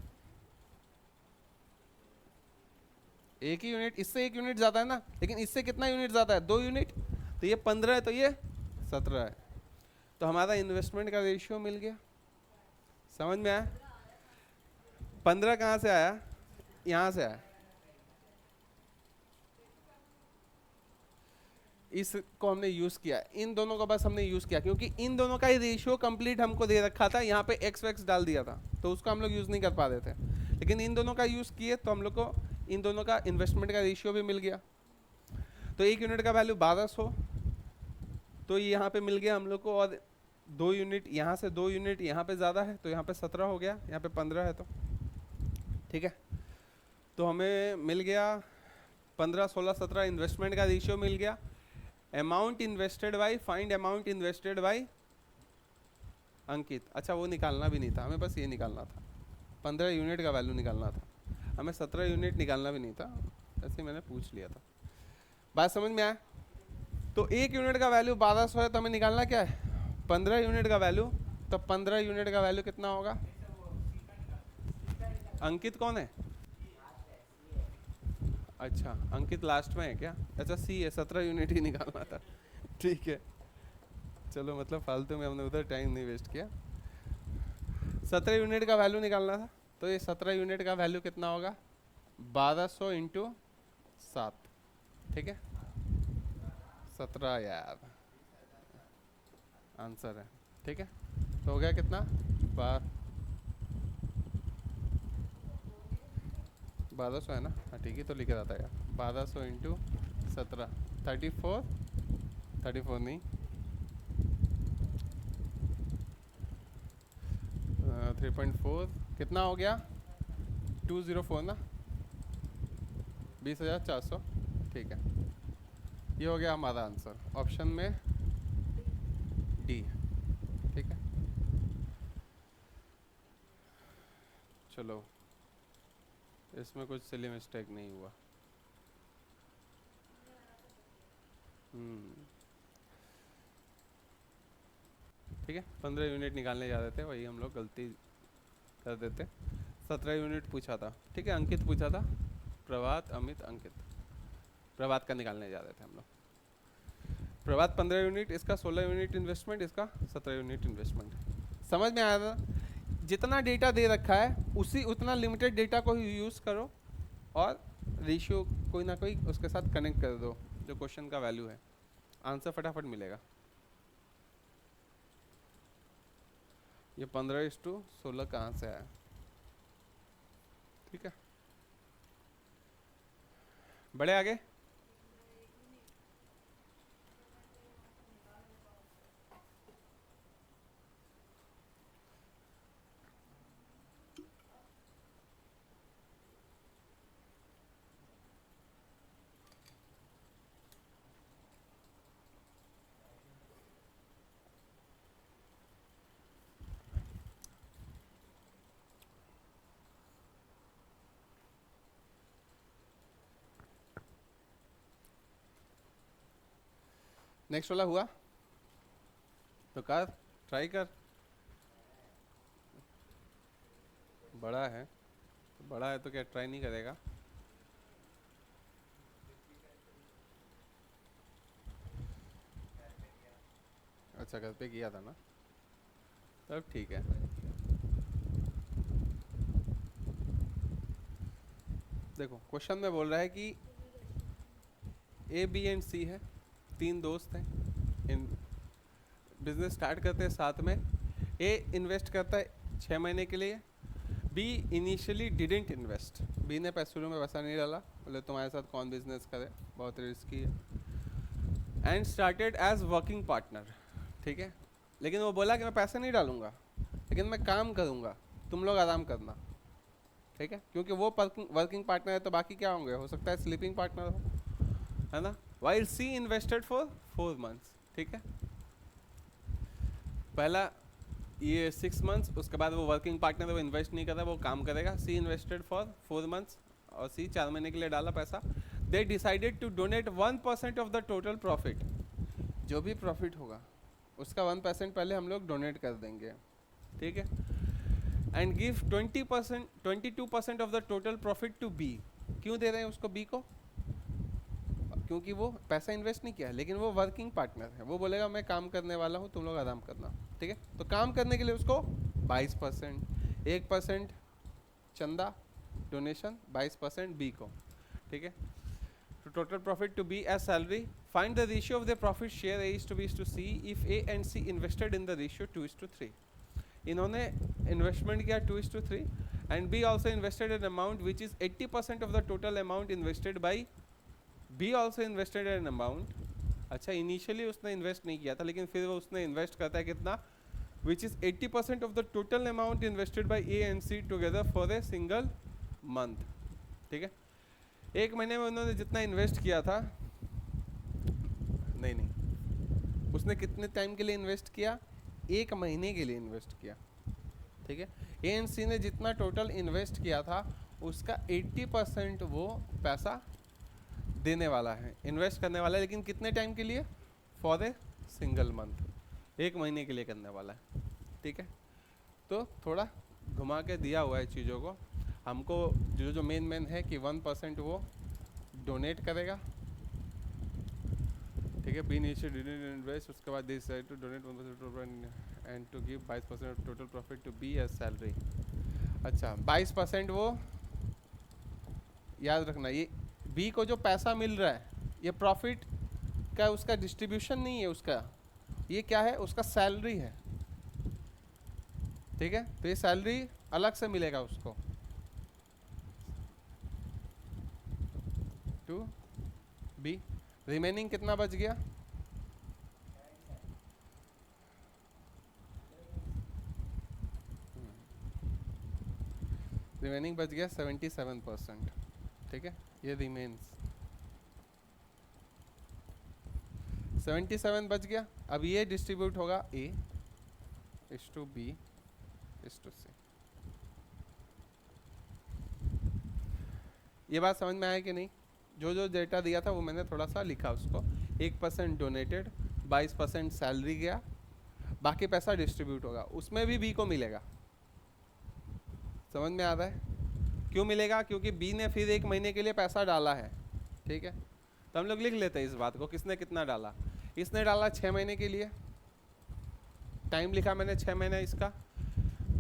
[SPEAKER 1] एक ही यूनिट, इससे 1 यूनिट ज़्यादा है ना, लेकिन इससे कितना यूनिट ज़्यादा है? 2 यूनिट। तो ये 15 है, तो ये 17 है। तो हमारा इन्वेस्टमेंट का रेशियो मिल गया। समझ में आया? 15 कहाँ से आया? यहाँ से आया। इसको हमने यूज़ किया, इन दोनों का बस हमने यूज़ किया, क्योंकि इन दोनों का ही रेशियो कंप्लीट हमको दे रखा था, यहाँ पे एक्स वैक्स डाल दिया था, तो उसको हम लोग यूज़ नहीं कर पा रहे थे। लेकिन इन दोनों का यूज़ किए तो हम लोग को इन दोनों का इन्वेस्टमेंट का रेशियो भी मिल गया। तो 1 यूनिट का वैल्यू 1200, तो ये यहाँ पे मिल गया हम लोग को। और 2 यूनिट यहाँ से, 2 यूनिट यहाँ पे ज़्यादा है, तो यहाँ पे 17 हो गया, यहाँ पे 15 है, तो ठीक है। तो हमें मिल गया 15, 16, 17 इन्वेस्टमेंट का रेशियो मिल गया। Amount invested by, find amount invested by Ankit. अच्छा, वो निकालना भी नहीं था हमें, बस ये निकालना था, 15 यूनिट का वैल्यू निकालना था हमें, 17 यूनिट निकालना भी नहीं था, ऐसे मैंने पूछ लिया था। बात समझ में आया? तो 1 यूनिट का वैल्यू 1200 है, तो हमें निकालना क्या है? 15 यूनिट का वैल्यू। तो 15 यूनिट का वैल्यू कितना होगा? अंकित कौन है? अच्छा, अंकित लास्ट में है क्या? अच्छा, सी है, 17 यूनिट ही निकालना था। ठीक है, चलो, मतलब फालतू में हमने उधर टाइम नहीं वेस्ट किया। 17 यूनिट का वैल्यू निकालना था, तो ये 17 यूनिट का वैल्यू कितना होगा? 1200 इंटू 7। ठीक है, 17 यार आंसर है। ठीक है, तो हो गया कितना? 1200 है ना? हाँ ठीक है, तो लिख रहा था यार, 1200 इंटू 17, 34 नहीं, 3.4 कितना हो गया? 204 ना, 20,400, ठीक है। ये हो गया हमारा आंसर, ऑप्शन में डी, ठीक है। चलो, इसमें कुछ सिली मिस्टेक नहीं हुआ। ठीक है, 15 यूनिट निकालने जा रहे थे, वही हम लोग गलती कर देते। 17 यूनिट पूछा था, ठीक है। अंकित पूछा था, प्रभात, अमित, अंकित। प्रभात का निकालने जा रहे थे हम लोग। प्रभात 15 यूनिट, इसका 16 यूनिट इन्वेस्टमेंट, इसका 17 यूनिट इन्वेस्टमेंट। समझ में आया था? जितना डेटा दे रखा है उसी उतना लिमिटेड डेटा को ही यूज़ करो और रेशियो कोई ना कोई उसके साथ कनेक्ट कर दो जो क्वेश्चन का वैल्यू है, आंसर फटाफट मिलेगा। ये 15:16 कहाँ से आया? ठीक है, बड़े आगे। नेक्स्ट वाला हुआ तो कर, ट्राई कर। बड़ा है, बड़ा है तो क्या ट्राई नहीं करेगा? अच्छा, घर पे किया था ना, तब ठीक है। देखो, क्वेश्चन में बोल रहा है कि ए, बी एंड सी है, तीन दोस्त हैं, इन बिजनेस स्टार्ट करते हैं साथ में। ए इन्वेस्ट करता है 6 महीने के लिए, B initially didn't invest, B ने शुरू में पैसा नहीं डाला, बोले तुम्हारे साथ कौन बिजनेस करे, बहुत रिस्की है। And started as working partner, ठीक है। लेकिन वो बोला कि मैं पैसे नहीं डालूंगा, लेकिन मैं काम करूंगा, तुम लोग आराम करना, ठीक है। क्योंकि वो वर्किंग पार्टनर है तो बाकी क्या होंगे, हो सकता है स्लीपिंग पार्टनर हो, है ना। While C invested for 4 months, ठीक है। पहला ये 6 मंथ्स, उसके बाद वो वर्किंग पार्टनर, वो इन्वेस्ट नहीं करता, वो काम करेगा। सी इन्वेस्टेड फॉर 4 मंथ्स और सी 4 महीने के लिए डाला पैसा। They decided to donate 1% of the total profit, जो भी प्रॉफिट होगा उसका 1% पहले हम लोग डोनेट कर देंगे, ठीक है। And give 22% of the total profit to B. क्यों दे रहे हैं उसको, बी को? क्योंकि वो पैसा इन्वेस्ट नहीं किया, लेकिन वो वर्किंग पार्टनर है, वो बोलेगा मैं काम करने वाला हूँ, तुम लोग आराम करना, ठीक है। तो काम करने के लिए उसको 22%, 1% चंदा डोनेशन, 22% बी को, ठीक है। तो total profit to B as salary. Find the ratio of the profit share A is to B is to C if A and C invested in the ratio 2:3। इन्होंने इन्वेस्टमेंट किया 2:3 and B also invested an amount which is 80% of the total amount invested by B also invested an amount. अच्छा, initially उसने invest नहीं किया था, लेकिन फिर वो उसने इन्वेस्ट करता है कितना, which is 80% of the total amount invested by A and C together for a single month, ठीक है। एक महीने में उन्होंने जितना इन्वेस्ट किया था, नहीं, उसने कितने टाइम के लिए इन्वेस्ट किया, 1 महीने के लिए इन्वेस्ट किया, ठीक है। ए एंड सी ने जितना टोटल इन्वेस्ट किया था उसका 80% वो पैसा देने वाला है, इन्वेस्ट करने वाला है, लेकिन कितने टाइम के लिए, फॉर ए सिंगल मंथ, 1 महीने के लिए करने वाला है, ठीक है। तो थोड़ा घुमा के दिया हुआ है चीज़ों को हमको, जो मेन है कि 1% वो डोनेट करेगा, ठीक है। बी नीचे इन्वेस्ट, उसके बाद decided to donate 1% and to give 22% of total profit to B as salary. अच्छा, 22% वो याद रखना, ये बी को जो पैसा मिल रहा है ये प्रॉफिट का उसका डिस्ट्रीब्यूशन नहीं है, उसका ये क्या है, उसका सैलरी है, ठीक है। तो ये सैलरी अलग से मिलेगा उसको। टू बी, रिमेनिंग कितना बच गया, रिमेनिंग बच गया 77%, ठीक है, ये रिमेन्स 77 बच गया। अब ये डिस्ट्रीब्यूट होगा A इस टू B इस टू C। ये बात समझ में आया कि नहीं? जो जो डेटा दिया था वो मैंने थोड़ा सा लिखा उसको। 1% डोनेटेड, 22% सैलरी गया, बाकी पैसा डिस्ट्रीब्यूट होगा, उसमें भी B को मिलेगा। समझ में आ रहा है? क्यों मिलेगा? क्योंकि B ने फिर 1 महीने के लिए पैसा डाला है, ठीक है। तो हम लोग लिख लेते हैं इस बात को, किसने कितना डाला। इसने डाला 6 महीने के लिए, टाइम लिखा मैंने 6 महीने इसका।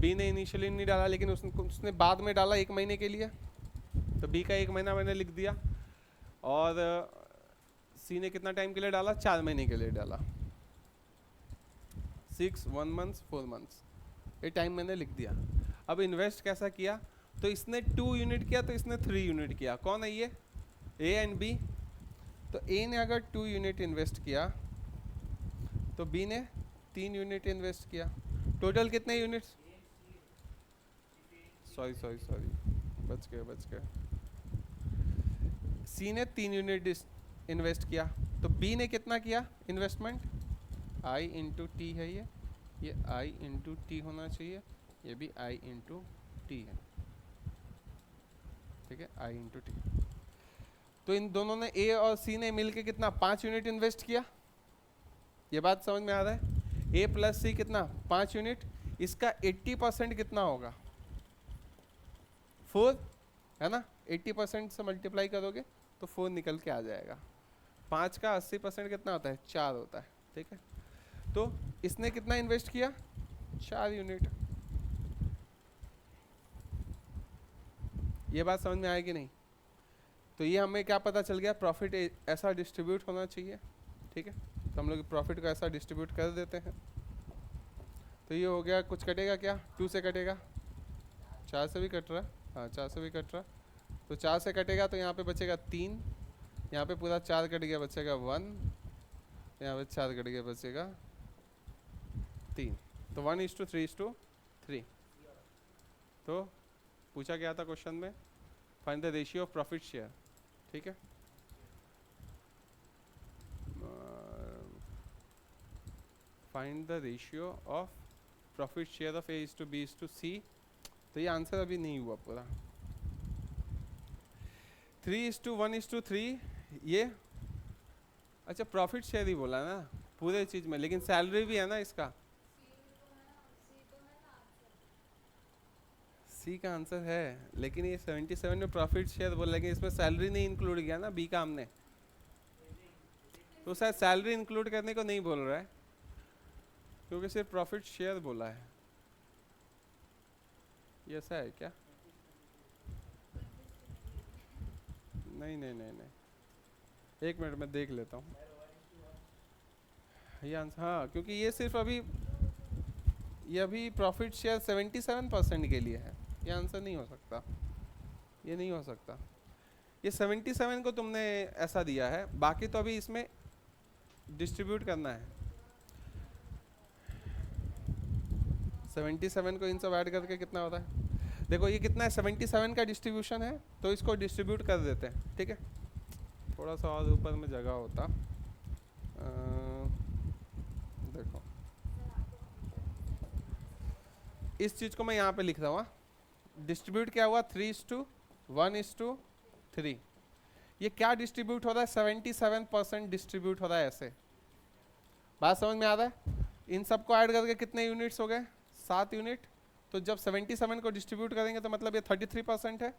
[SPEAKER 1] B ने इनिशियली नहीं डाला, लेकिन उसने बाद में डाला 1 महीने के लिए, तो B का 1 महीना मैंने लिख दिया। और C ने कितना टाइम के लिए डाला? 4 महीने के लिए डाला, 6 1 months 4 months, ये टाइम मैंने लिख दिया। अब इन्वेस्ट कैसा किया? तो इसने 2 यूनिट किया, तो इसने 3 यूनिट किया। कौन है ये? A and B। तो A ने अगर 2 यूनिट इन्वेस्ट किया तो B ने 3 यूनिट इन्वेस्ट किया। टोटल कितने यूनिट्स? सॉरी बच गए। C ने 3 यूनिट इन्वेस्ट किया, तो B ने कितना किया इन्वेस्टमेंट? I इंटू टी है, ये I इंटू टी होना चाहिए, ये भी I इंटू टी है, ठीक है, I इंटू टी। तो इन दोनों ने A और C ने मिलके कितना? 5 यूनिट इन्वेस्ट किया। ये बात समझ में आ रहा है? A प्लस C कितना? 5 यूनिट। इसका 80% कितना होगा? 4 है ना। 80% से मल्टीप्लाई करोगे तो 4 निकल के आ जाएगा। 5 का 80% कितना होता है? 4 होता है, ठीक है। तो इसने कितना इन्वेस्ट किया? 4 यूनिट। ये बात समझ में आएगी नहीं? तो ये हमें क्या पता चल गया? प्रॉफिट ऐसा डिस्ट्रीब्यूट होना चाहिए, ठीक है। तो हम लोग प्रॉफिट को ऐसा डिस्ट्रीब्यूट कर देते हैं। तो ये हो गया, कुछ कटेगा क्या? 2 से कटेगा, 4 से भी कट रहा है, हाँ 4 से भी कट रहा। तो 4 से कटेगा तो यहाँ पे बचेगा 3, यहाँ पे पूरा 4 कट गया, बचेगा 1, यहाँ पे 4 कट गया, बचेगा 3। तो 1:3:3। तो पूछा गया था क्वेश्चन में, find the ratio of profit share, ठीक है। Find the ratio of profit share of A:B:C। तो ये आंसर अभी नहीं हुआ पूरा। 3:1:3 ये, अच्छा प्रॉफिट शेयर ही बोला ना पूरे चीज में, लेकिन सैलरी भी है ना इसका। C का आंसर है, लेकिन ये 77 में प्रॉफिट शेयर बोला, लेकिन इसमें सैलरी नहीं इंक्लूड किया ना B का हमने, तो शायद सैलरी इंक्लूड करने को नहीं बोल रहा है, क्योंकि सिर्फ प्रॉफिट शेयर बोला है। ये ऐसा है क्या? नहीं, एक मिनट में देख लेता हूँ ये आंसर। हाँ, क्योंकि ये सिर्फ अभी ये अभी प्रॉफिट शेयर 77% के लिए है, ये आंसर नहीं हो सकता, ये नहीं हो सकता। ये 77 को तुमने ऐसा दिया है, बाकी तो अभी इसमें डिस्ट्रीब्यूट करना है। 77 को इन सब ऐड करके कितना होता है? देखो ये कितना है, 77 का डिस्ट्रीब्यूशन है, तो इसको डिस्ट्रीब्यूट कर देते हैं, ठीक है। थोड़ा सा और ऊपर में जगह होता, देखो इस चीज़ को मैं यहाँ पे लिख रहा हूँ। डिस्ट्रीब्यूट क्या हुआ? 3:1:3। ये क्या डिस्ट्रीब्यूट हो रहा है? 77% डिस्ट्रीब्यूट हो रहा है ऐसे। बात समझ में आ रहा है? इन सबको ऐड करके कितने यूनिट्स हो गए? 7 यूनिट। तो जब 77 को डिस्ट्रीब्यूट करेंगे तो मतलब ये 33% है।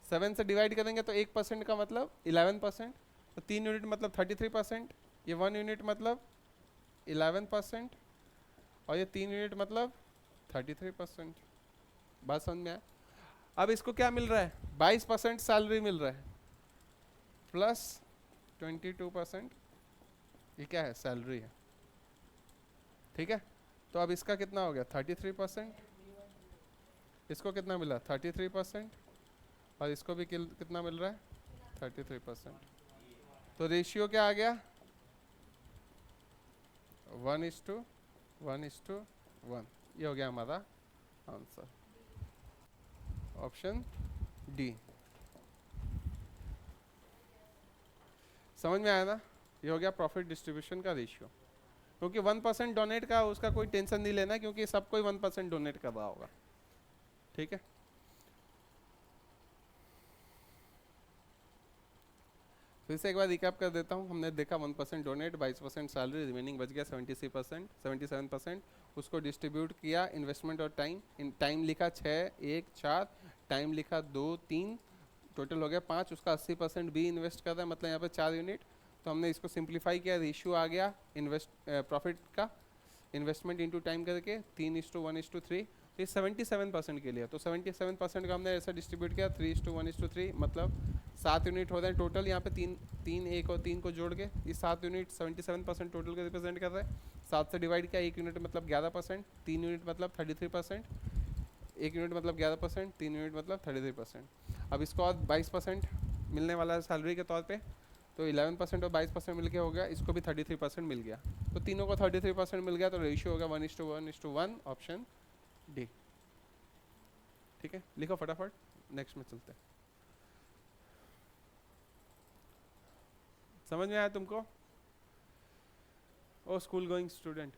[SPEAKER 1] 7 से डिवाइड करेंगे तो 1% का मतलब 11%। तो 3 यूनिट मतलब 33%, ये 1 यूनिट मतलब 11%, और ये 3 यूनिट मतलब 33%। बात समझ में आया? अब इसको क्या मिल रहा है? 22% सैलरी मिल रहा है प्लस 22%, ये क्या है? सैलरी है, ठीक है। तो अब इसका कितना हो गया? 33%। इसको कितना मिला? 33%। और इसको भी कितना मिल रहा है? 33%। तो रेशियो क्या आ गया? 1:1:1। ये हो गया हमारा आंसर। Option D. समझ में आया ना? ये हो गया प्रॉफिट डिस्ट्रीब्यूशन का रेशियो। क्योंकि 1% डोनेट का उसका कोई टेंशन नहीं लेना, क्योंकि सब कोई 1% डोनेट कर रहा होगा। ठीक है, फिर से एक बार रिकैप कर देता हूँ। हमने देखा 1% डोनेट, 22% सैलरी, रिमेनिंग बच गया 76%, 77%। उसको डिस्ट्रीब्यूट किया इन्वेस्टमेंट और टाइम। इन टाइम लिखा 6, 1, 4, टाइम लिखा 2, 3, टोटल हो गया 5। उसका 80% भी इन्वेस्ट कर रहा है, मतलब यहाँ पे 4 यूनिट। तो हमने इसको सिंप्लीफाई किया, रेशियो आ गया इन्वेस्ट प्रॉफिट का इन्वेस्टमेंट इंटू टाइम करके 3:1:3। तो ये 77% के लिए। तो 77% का हमने ऐसा डिस्ट्रीब्यूट किया 3:1:3, मतलब 7 यूनिट हो रहे हैं टोटल। यहाँ पे 3, 1 और 3 को जोड़ के ये 7 यूनिट 77% टोटल को रिप्रेजेंट कर रहे हैं। 7 से डिवाइड किया, 1 यूनिट मतलब 11%, 3 यूनिट मतलब 33%, 1 यूनिट मतलब 11%, 3 यूनिट मतलब 33%। अब इसको और 22% मिलने वाला है सैलरी के तौर पे, तो 11% और 22% मिल के हो गया। इसको भी 33% मिल गया, तो तीनों को 33% मिल गया। तो रेशियो होगा 1:1:1, ऑप्शन डी। ठीक है, लिखो फटाफट, नेक्स्ट में चलते हैं। समझ में आया तुमको? ओ स्कूल गोइंग स्टूडेंट,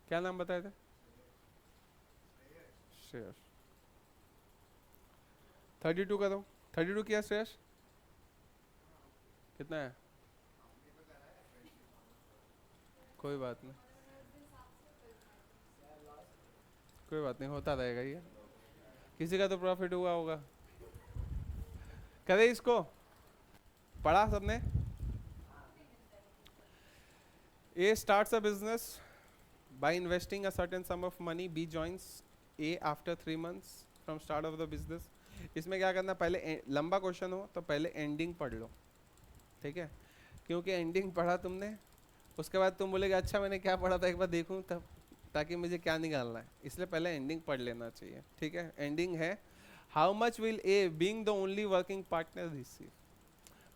[SPEAKER 1] क्या नाम बताए थे? श्रेयस। 32 का दो, 32 किया श्रेयस? कितना है? कोई बात नहीं, कोई बात नहीं, होता रहेगा ये। किसी का तो प्रॉफिट हुआ होगा। करे इसको, पढ़ा सबने? A starts a business by investing a certain sum of money. B joins A after 3 months from start of the business. इसमें क्या करना, पहले लंबा क्वेश्चन हो तो पहले एंडिंग पढ़ लो, ठीक है? क्योंकि एंडिंग पढ़ा तुमने, उसके बाद तुम बोलेगे अच्छा मैंने क्या पढ़ा था, एक बार देखूं तब, ताकि मुझे क्या निकालना है। इसलिए पहले एंडिंग पढ़ लेना चाहिए, ठीक है? एंडिंग है how much will a being the only working partner receive,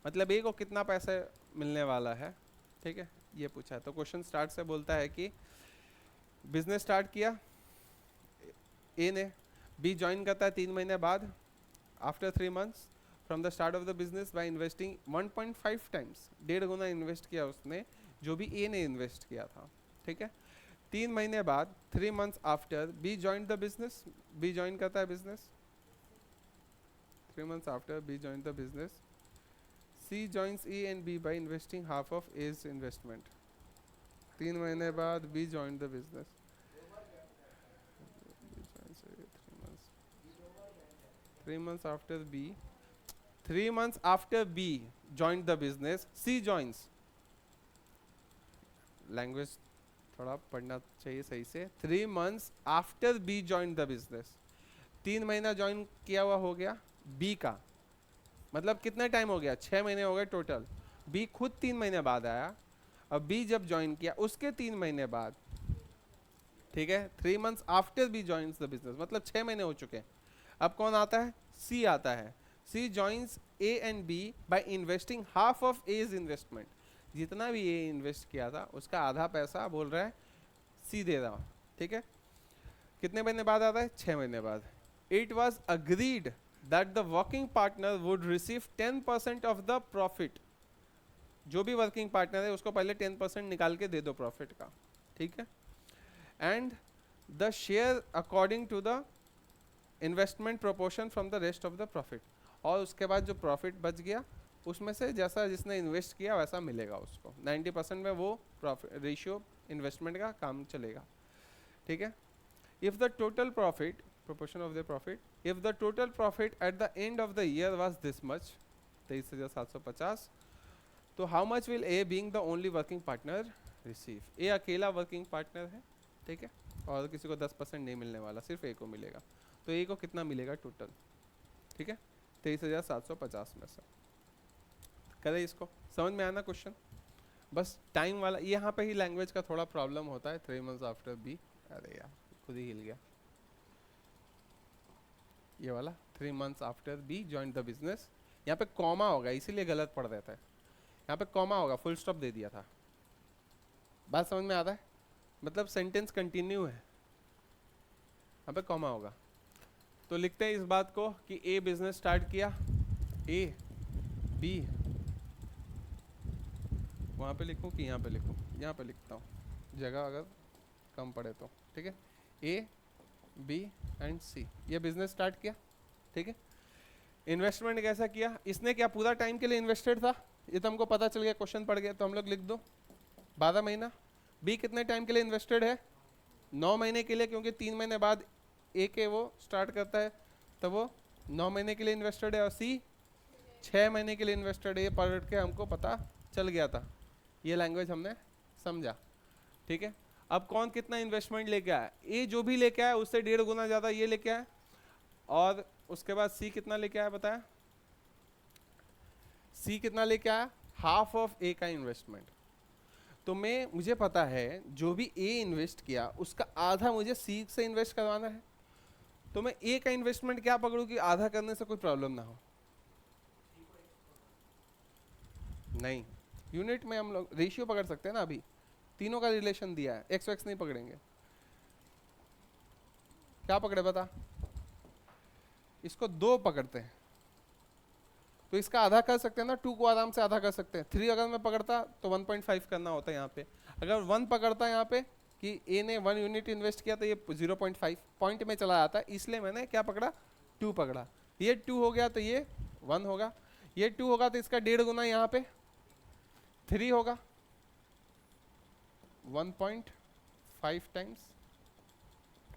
[SPEAKER 1] मतलब ए को कितना पैसा मिलने वाला है, ठीक है? ये पूछा है। तो क्वेश्चन स्टार्ट से बोलता है कि बिजनेस स्टार्ट किया ए ने, बी ज्वाइन करता है 3 महीने बाद, after 3 months from the start of the business, by investing 1.5 times, 1.5 Guna invest किया उसने जो भी ए ने इन्वेस्ट किया था, ठीक है? 3 महीने बाद 3 months after B join the business, B join करता है business. 3 months after B joined the business, C joins E and B by investing half of A's investment. 3 महीने बाद B joined the business. 3 months after B, 3 months after B joined the business, C joins. Language थोड़ा पढ़ना चाहिए सही से। 3 months after B joined the business, 3 महीना join किया हुआ हो गया B का, मतलब कितना टाइम हो गया, 6 महीने हो गए टोटल। बी खुद 3 महीने बाद आया, अब बी जब ज्वाइन किया उसके 3 महीने बाद, ठीक है? 3 months after B joins the business, मतलब 6 महीने हो चुके हैं। अब कौन आता है? सी आता है। C joins A and B by investing half of as investment, जितना भी ए इन्वेस्ट किया था उसका आधा पैसा बोल रहा है सी दे रहा, ठीक है? कितने महीने बाद आता है? 6 महीने बाद। It was agreed that the working partner would receive 10% of the profit, जो भी वर्किंग पार्टनर है उसको पहले 10% निकाल के दे दो प्रॉफिट का, ठीक है? And the share according to the investment proportion from the rest of the profit, और उसके बाद जो प्रॉफिट बच गया उसमें से जैसा जिसने इन्वेस्ट किया वैसा मिलेगा उसको। 90% में वो प्रॉफिट रेशियो इन्वेस्टमेंट का काम चलेगा, ठीक है? If the total profit proportion of the profit, if the total profit at the end of the year was this much, 23,750, तो how much will A being the only working partner receive? A अकेला working partner है, ठीक है? और किसी को 10% नहीं मिलने वाला, सिर्फ A को मिलेगा। तो A को कितना मिलेगा टोटल, ठीक है? 23,750 में से। करें इसको, समझ में आना क्वेश्चन? बस टाइम वाला यहाँ पे ही लैंग्वेज का थोड़ा प्रॉब्लम होता है। 3 months आफ्टर बी, अरे यार खुद ही हिल गया ये वाला। 3 months after B join the business, यहाँ पे कॉमा होगा इसीलिए गलत पढ़ देता है। यहाँ पे कॉमा होगा, फुल स्टॉप दे दिया था। बात समझ में आता है? मतलब सेंटेंस कंटिन्यू है, यहाँ पे कॉमा होगा। तो लिखते हैं इस बात को कि ए बिजनेस स्टार्ट किया, ए बी, वहाँ पे लिखूँ कि यहाँ पे लिखूँ, यहाँ पे लिखता हूँ जगह अगर कम पड़े तो, ठीक है। ए बी एंड सी, ये बिजनेस स्टार्ट किया, ठीक है। इन्वेस्टमेंट कैसा किया, इसने क्या पूरा टाइम के लिए इन्वेस्टेड था, ये तो हमको पता चल गया, क्वेश्चन पड़ गया, तो हम लोग लिख दो 12 महीना। बी कितने टाइम के लिए इन्वेस्टेड है, 9 महीने के लिए, क्योंकि 3 महीने बाद ए के वो स्टार्ट करता है, तो वो 9 महीने के लिए इन्वेस्टेड है। और सी 6 महीने के लिए इन्वेस्टेड है, ये पढ़ के हमको पता चल गया था, ये लैंग्वेज हमने समझा, ठीक है। अब कौन कितना इन्वेस्टमेंट लेके आया, ए जो भी लेके आया उससे 1.5 गुना ज़्यादा ये लेके आया, और उसके बाद सी कितना लेके आया बताया, सी कितना लेके आया, हाफ ऑफ ए का इन्वेस्टमेंट। तो मुझे पता है जो भी ए इन्वेस्ट किया उसका आधा मुझे सी से इन्वेस्ट करवाना है, तो मैं ए का इन्वेस्टमेंट क्या पकड़ूं कि आधा करने से कोई प्रॉब्लम ना हो। नहीं, यूनिट में हम लोग रेशियो पकड़ सकते हैं ना, अभी तीनों का रिलेशन दिया है, एक्स एक्स नहीं पकड़ेंगे। क्या पकड़े बता, इसको 2 पकड़ते हैं तो इसका आधा कर सकते हैं ना, 2 को आराम से आधा कर सकते हैं। 3 अगर मैं पकड़ता तो 1.5 करना होता है यहाँ पे, अगर 1 पकड़ता यहाँ पे कि ए ने 1 यूनिट इन्वेस्ट किया तो ये 0.5 पॉइंट में चला जाता है, इसलिए मैंने क्या पकड़ा, 2 पकड़ा। ये 2 हो गया तो ये 1 होगा, ये 2 होगा तो इसका 1.5 गुना यहाँ पे 3 होगा, 1.5 टाइम्स।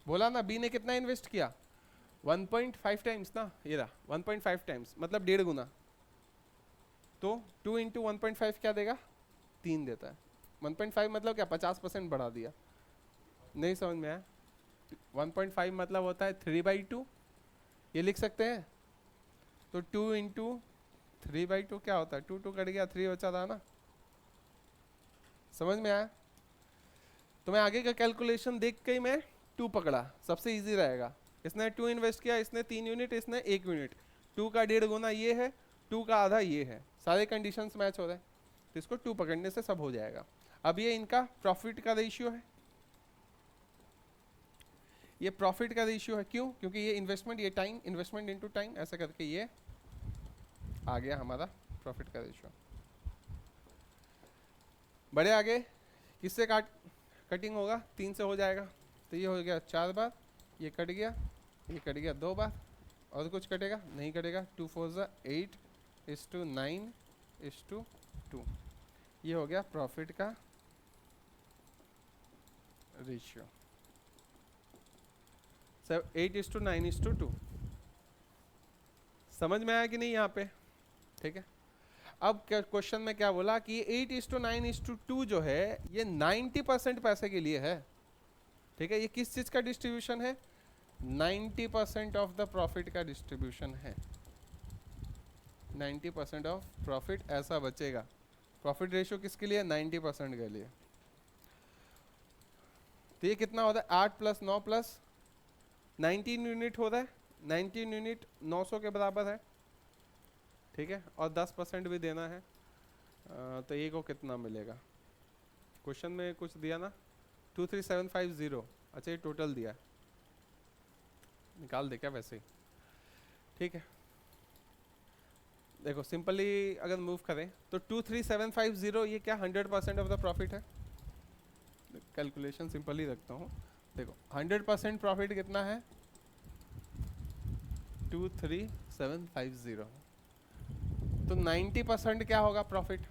[SPEAKER 1] बोला ना बी ने कितना इन्वेस्ट किया, 1.5 टाइम्स ना, ये रहा 1.5 टाइम्स मतलब 1.5 गुना। तो 2 इंटू 1.5 क्या देगा, 3 देता है। 1.5 मतलब क्या, 50% बढ़ा दिया, नहीं समझ में आया। 1.5 मतलब होता है 3/2, ये लिख सकते हैं। तो 2 इंटू 3/2 क्या होता है, 2 2 कट गया, 3 बचा था ना, समझ में आया। तो मैं आगे का कैलकुलेशन देख के ही मैं 2 पकड़ा, सबसे इजी रहेगा। इसने 2 इन्वेस्ट किया, इसने 3 यूनिट, इसने 1 यूनिट, 2 का 1.5 गुना ये है, 2 का आधा ये है, सारे कंडीशंस मैच हो रहे हैं, तो इसको 2 पकड़ने से सब हो जाएगा। अब ये इनका प्रॉफिट का रेशियो है, ये प्रॉफिट का रेशियो है, क्यों, क्योंकि ये इन्वेस्टमेंट, ये टाइम, इन्वेस्टमेंट इनटू टाइम, ऐसा करके ये आ गया हमारा प्रॉफिट का रेशियो। बड़े आगे किससे कटिंग होगा, 3 से हो जाएगा, तो ये हो गया 4 बार, ये कट गया, ये कट गया 2 बार, और कुछ कटेगा नहीं कटेगा। 2 4 ज़ा 8 9:2, ये हो गया प्रॉफिट का रेशियो। 8:9:2, समझ में आया कि नहीं यहाँ पे, ठीक है। अब क्वेश्चन में क्या बोला कि 8:9:2 जो है ये 90% पैसे के लिए है, ठीक है। ये किस चीज का डिस्ट्रीब्यूशन है, 90% ऑफ द प्रॉफिट का डिस्ट्रीब्यूशन है। 90% ऑफ प्रॉफिट ऐसा बचेगा, प्रॉफिट रेशियो किसके लिए, 90% के लिए। तो ये कितना होता है, 8 + 9 + 19 यूनिट हो रहा है, 19 यूनिट 900 के बराबर है, ठीक है। और 10% भी देना है, तो ये को कितना मिलेगा, क्वेश्चन में कुछ दिया ना, 23750, अच्छा ये टोटल दिया है, निकाल दे क्या वैसे ही, ठीक है। देखो सिंपली अगर मूव करें तो 23750 ये क्या 100% ऑफ द प्रॉफिट है, कैलकुलेशन सिंपल ही रखता हूँ। देखो 100% प्रॉफिट कितना है, 23750, तो 90% क्या होगा प्रॉफिट,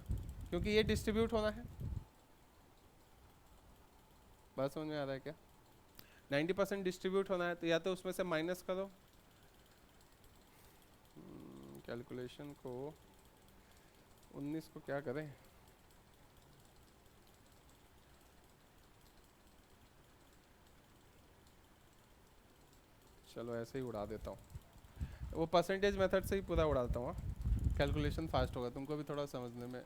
[SPEAKER 1] क्योंकि ये डिस्ट्रीब्यूट होना है। बात समझ में आ रहा है क्या, 90% डिस्ट्रीब्यूट होना है, तो या तो उसमें से माइनस करो, कैलकुलेशन को 19 को क्या करें, चलो ऐसे ही उड़ा देता हूँ, वो परसेंटेज मेथड से ही पूरा उड़ाता हूँ, कैलकुलेशन फास्ट होगा, तुमको भी थोड़ा समझने में,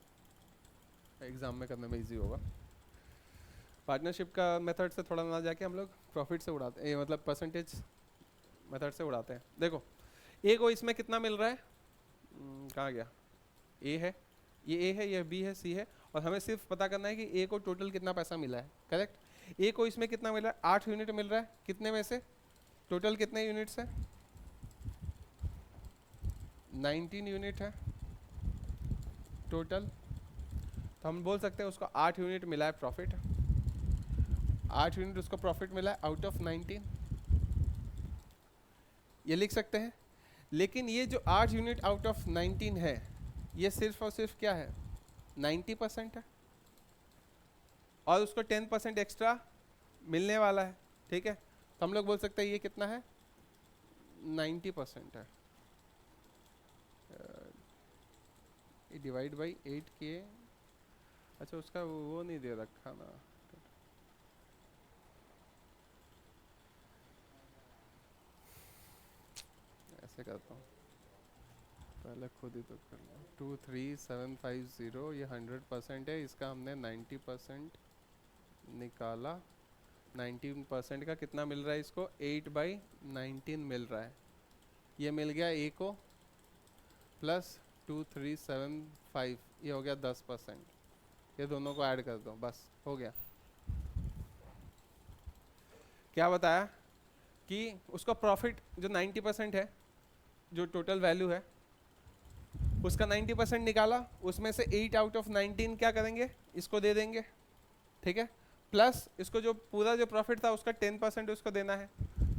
[SPEAKER 1] एग्जाम में करने में इजी होगा। पार्टनरशिप का मेथड से थोड़ा ना जाके हम लोग प्रॉफिट से उड़ाते हैं, मतलब परसेंटेज मेथड से उड़ाते हैं। देखो ए को इसमें कितना मिल रहा है, कहाँ गया, ए है, ये ए है, ये बी है, सी है, और हमें सिर्फ पता करना है कि ए को टोटल कितना पैसा मिला है, करेक्ट। ए को इसमें कितना मिल रहा है, 8 यूनिट मिल रहा है, कितने में से, टोटल कितने यूनिट्स है, 19 यूनिट है टोटल। तो हम बोल सकते हैं उसको 8 यूनिट मिला है प्रॉफिट, 8 यूनिट उसको प्रॉफिट मिला है आउट ऑफ 19, ये लिख सकते हैं। लेकिन ये जो 8 यूनिट आउट ऑफ 19 है, ये सिर्फ और सिर्फ क्या है, 90% है, और उसको 10% एक्स्ट्रा मिलने वाला है, ठीक है। तो हम लोग बोल सकते हैं ये कितना है, 90% है। डिवाइड बाई 8 किए, अच्छा उसका वो नहीं दे रखा ना, ऐसे करता हूँ, पहले खुद ही तो कर लो। 23750 ये 100% है, इसका हमने 90% निकाला। 19% का कितना मिल रहा है इसको, 8/19 मिल रहा है। ये मिल गया ए को, प्लस 2375 ये हो गया 10%। ये दोनों को ऐड कर दो, बस हो गया। क्या बताया कि उसका प्रॉफिट जो 90% है, जो टोटल वैल्यू है उसका 90% निकाला, उसमें से 8 आउट ऑफ 19 क्या करेंगे, इसको दे देंगे, ठीक है। प्लस इसको जो पूरा जो प्रॉफिट था उसका 10% उसको देना है,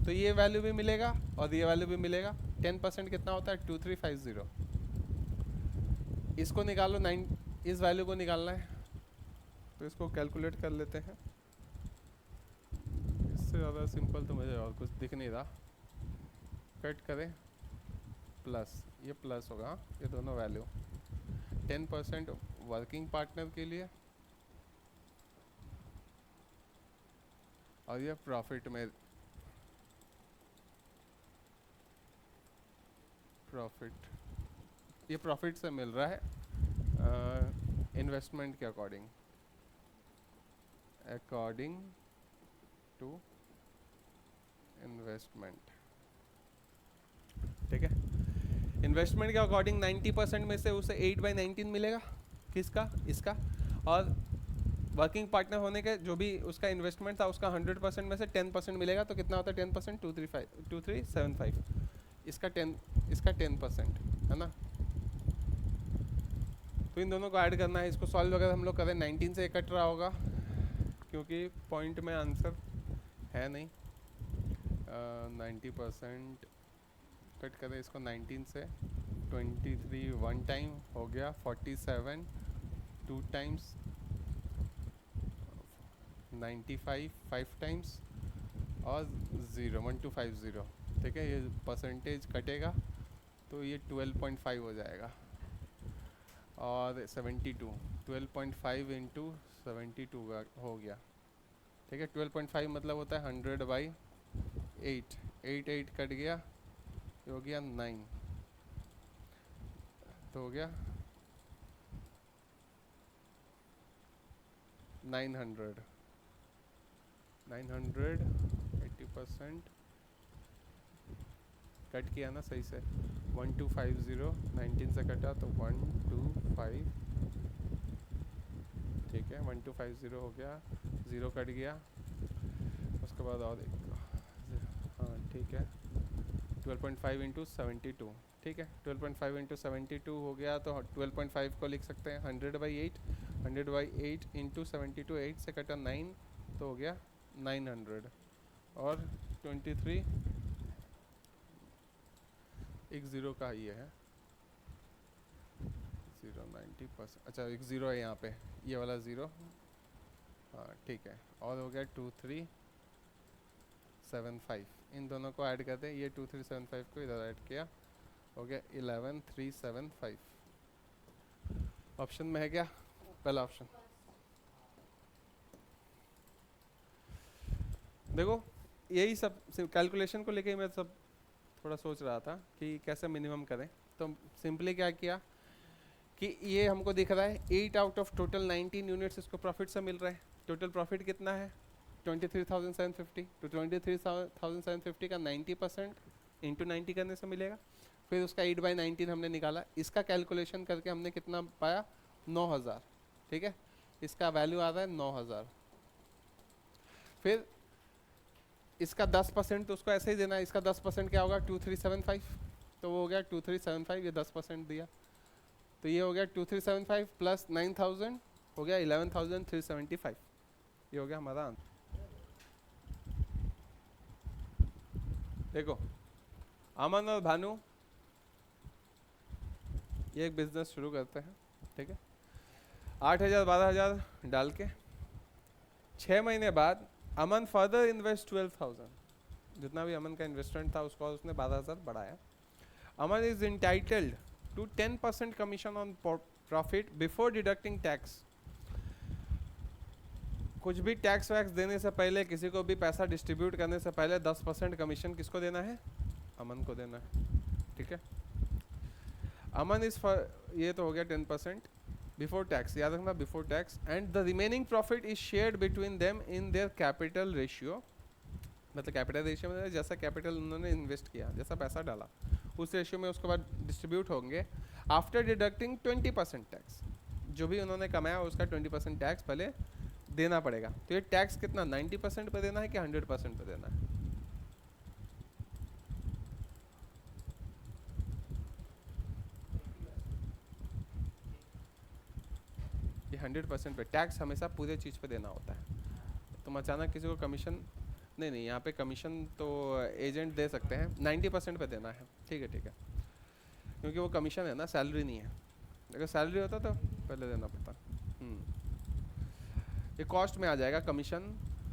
[SPEAKER 1] तो ये वैल्यू भी मिलेगा और ये वैल्यू भी मिलेगा। 10% कितना होता है, 2350। इसको निकालो, 9 इस वैल्यू को निकालना है, तो इसको कैलकुलेट कर लेते हैं। इससे ज़्यादा सिंपल तो मुझे और कुछ दिख नहीं रहा। कट करें, प्लस ये प्लस होगा, ये दोनों वैल्यू 10% वर्किंग पार्टनर के लिए और ये प्रॉफिट में, ये प्रॉफिट से मिल रहा है इन्वेस्टमेंट के अकॉर्डिंग टू इन्वेस्टमेंट, ठीक है। इन्वेस्टमेंट के अकॉर्डिंग 90% में से उसे 8/19 मिलेगा, किसका, इसका। और वर्किंग पार्टनर होने के जो भी उसका इन्वेस्टमेंट था उसका 100% में से 10% मिलेगा, तो कितना होता है 10%, 2375। इसका 10% है ना। तो इन दोनों को ऐड करना है, इसको सॉल्व अगर हम लोग करें 19 से कट रहा होगा क्योंकि पॉइंट में आंसर है नहीं। 90% कट करें इसको 19 से, 23 1 टाइम हो गया, 47 2 टाइम्स, 95 5 टाइम्स और 0 1250, ठीक है। ये परसेंटेज कटेगा तो ये 12.5 हो जाएगा। और 72 12.5 इंटू 72 हो गया, ठीक है। 12.5 मतलब होता है 100/8, 8 कट गया, ये हो गया 9, तो हो गया 900 80% कट किया ना सही से। 1250 19 से कटा तो 125, ठीक है। 1250 हो गया, 0 कट गया, उसके बाद और एक, हाँ ठीक है। 12.5 इंटू 72, ठीक है। 12.5 इंटू 72 हो गया, तो 12.5 को लिख सकते हैं 100/8, 100/8 इंटू 72, 8 से कटा 9, तो हो गया 900। और 23 एक 0 का ये है 0 90%, अच्छा एक 0 है यहाँ पे, ये वाला 0, हाँ ठीक है। और हो गया 2375, इन दोनों को ऐड करते हैं, ये 2375 को इधर ऐड किया, हो गया 11375। ऑप्शन में है क्या, पहला ऑप्शन। देखो यही सब कैलकुलेशन को लेके मैं सब थोड़ा सोच रहा था कि कैसे मिनिमम करें। तो सिंपली क्या किया कि ये हमको दिख रहा है 8 आउट ऑफ टोटल 19 यूनिट्स इसको प्रॉफिट से मिल रहा है। टोटल प्रॉफिट कितना है 23,750, तो 23,750 का 90% इंटू 90 करने से मिलेगा। फिर उसका 8/19 हमने निकाला, इसका कैलकुलेशन करके हमने कितना पाया 9,000, ठीक है। इसका वैल्यू आ रहा है 9,000। फिर इसका 10% तो उसको ऐसे ही देना है, इसका 10% क्या होगा 2375, तो वो हो गया 2375, ये 10% दिया, तो ये हो गया 2375 प्लस 9000 हो गया 11375, ये हो गया हमारा आंसर। देखो अमन और भानु ये एक बिजनेस शुरू करते हैं, ठीक है, 8000 12000 डाल के 6 महीने बाद अमन फर्दर इन्वेस्ट 12000, जितना भी अमन का इन्वेस्टमेंट था उसको उसने 12000 बढ़ाया। Aman is entitled to 10% commission on profit before deducting tax. कुछ भी टैक्स वैक्स देने से पहले, किसी को भी पैसा डिस्ट्रीब्यूट करने से पहले 10% कमीशन किसको देना है, अमन को देना है, ठीक है। अमन इज ये तो हो गया 10% बिफोर टैक्स, याद रखना before tax, and the remaining profit is shared between them in their capital ratio, मतलब कैपिटल रेशियो में जैसा कैपिटल उन्होंने इन्वेस्ट किया, जैसा पैसा डाला उस रेशियो में उसके बाद डिस्ट्रीब्यूट होंगे आफ्टर डिडक्टिंग 20% टैक्स। जो भी उन्होंने कमाया उसका 20% टैक्स पहले देना पड़ेगा। तो ये टैक्स कितना 90% पे देना है कि 100% पे देना है? ये 100% पे टैक्स हमेशा पूरे चीज़ पे देना होता है। तुम अचानक किसी को कमीशन, नहीं यहाँ पे कमीशन तो एजेंट दे सकते हैं, 90% पे देना है, ठीक है ठीक है, क्योंकि वो कमीशन है ना, सैलरी नहीं है। अगर सैलरी होता तो पहले देना पड़ता। ये कॉस्ट में आ जाएगा, कमीशन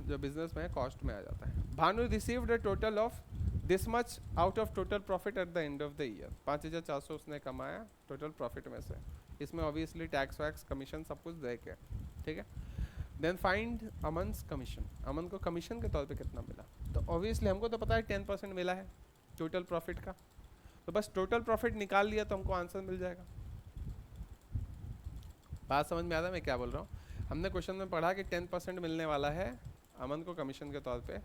[SPEAKER 1] जो बिजनेस में है कॉस्ट में आ जाता है। Bhanu received a total of this much out of total profit at the end of the year, 5400 उसने कमाया टोटल प्रॉफिट में से, इसमें ऑब्वियसली टैक्स वैक्स कमीशन सब कुछ दे के, ठीक है। देन फाइंड अमन्स कमीशन, अमन को कमीशन के तौर पे कितना मिला, तो ऑब्वियसली हमको तो पता है 10% मिला है टोटल प्रॉफिट का, तो बस टोटल प्रॉफिट निकाल लिया तो हमको आंसर मिल जाएगा। बात समझ में आता है मैं क्या बोल रहा हूँ? हमने क्वेश्चन में पढ़ा कि 10% मिलने वाला है अमन को कमीशन के तौर पे,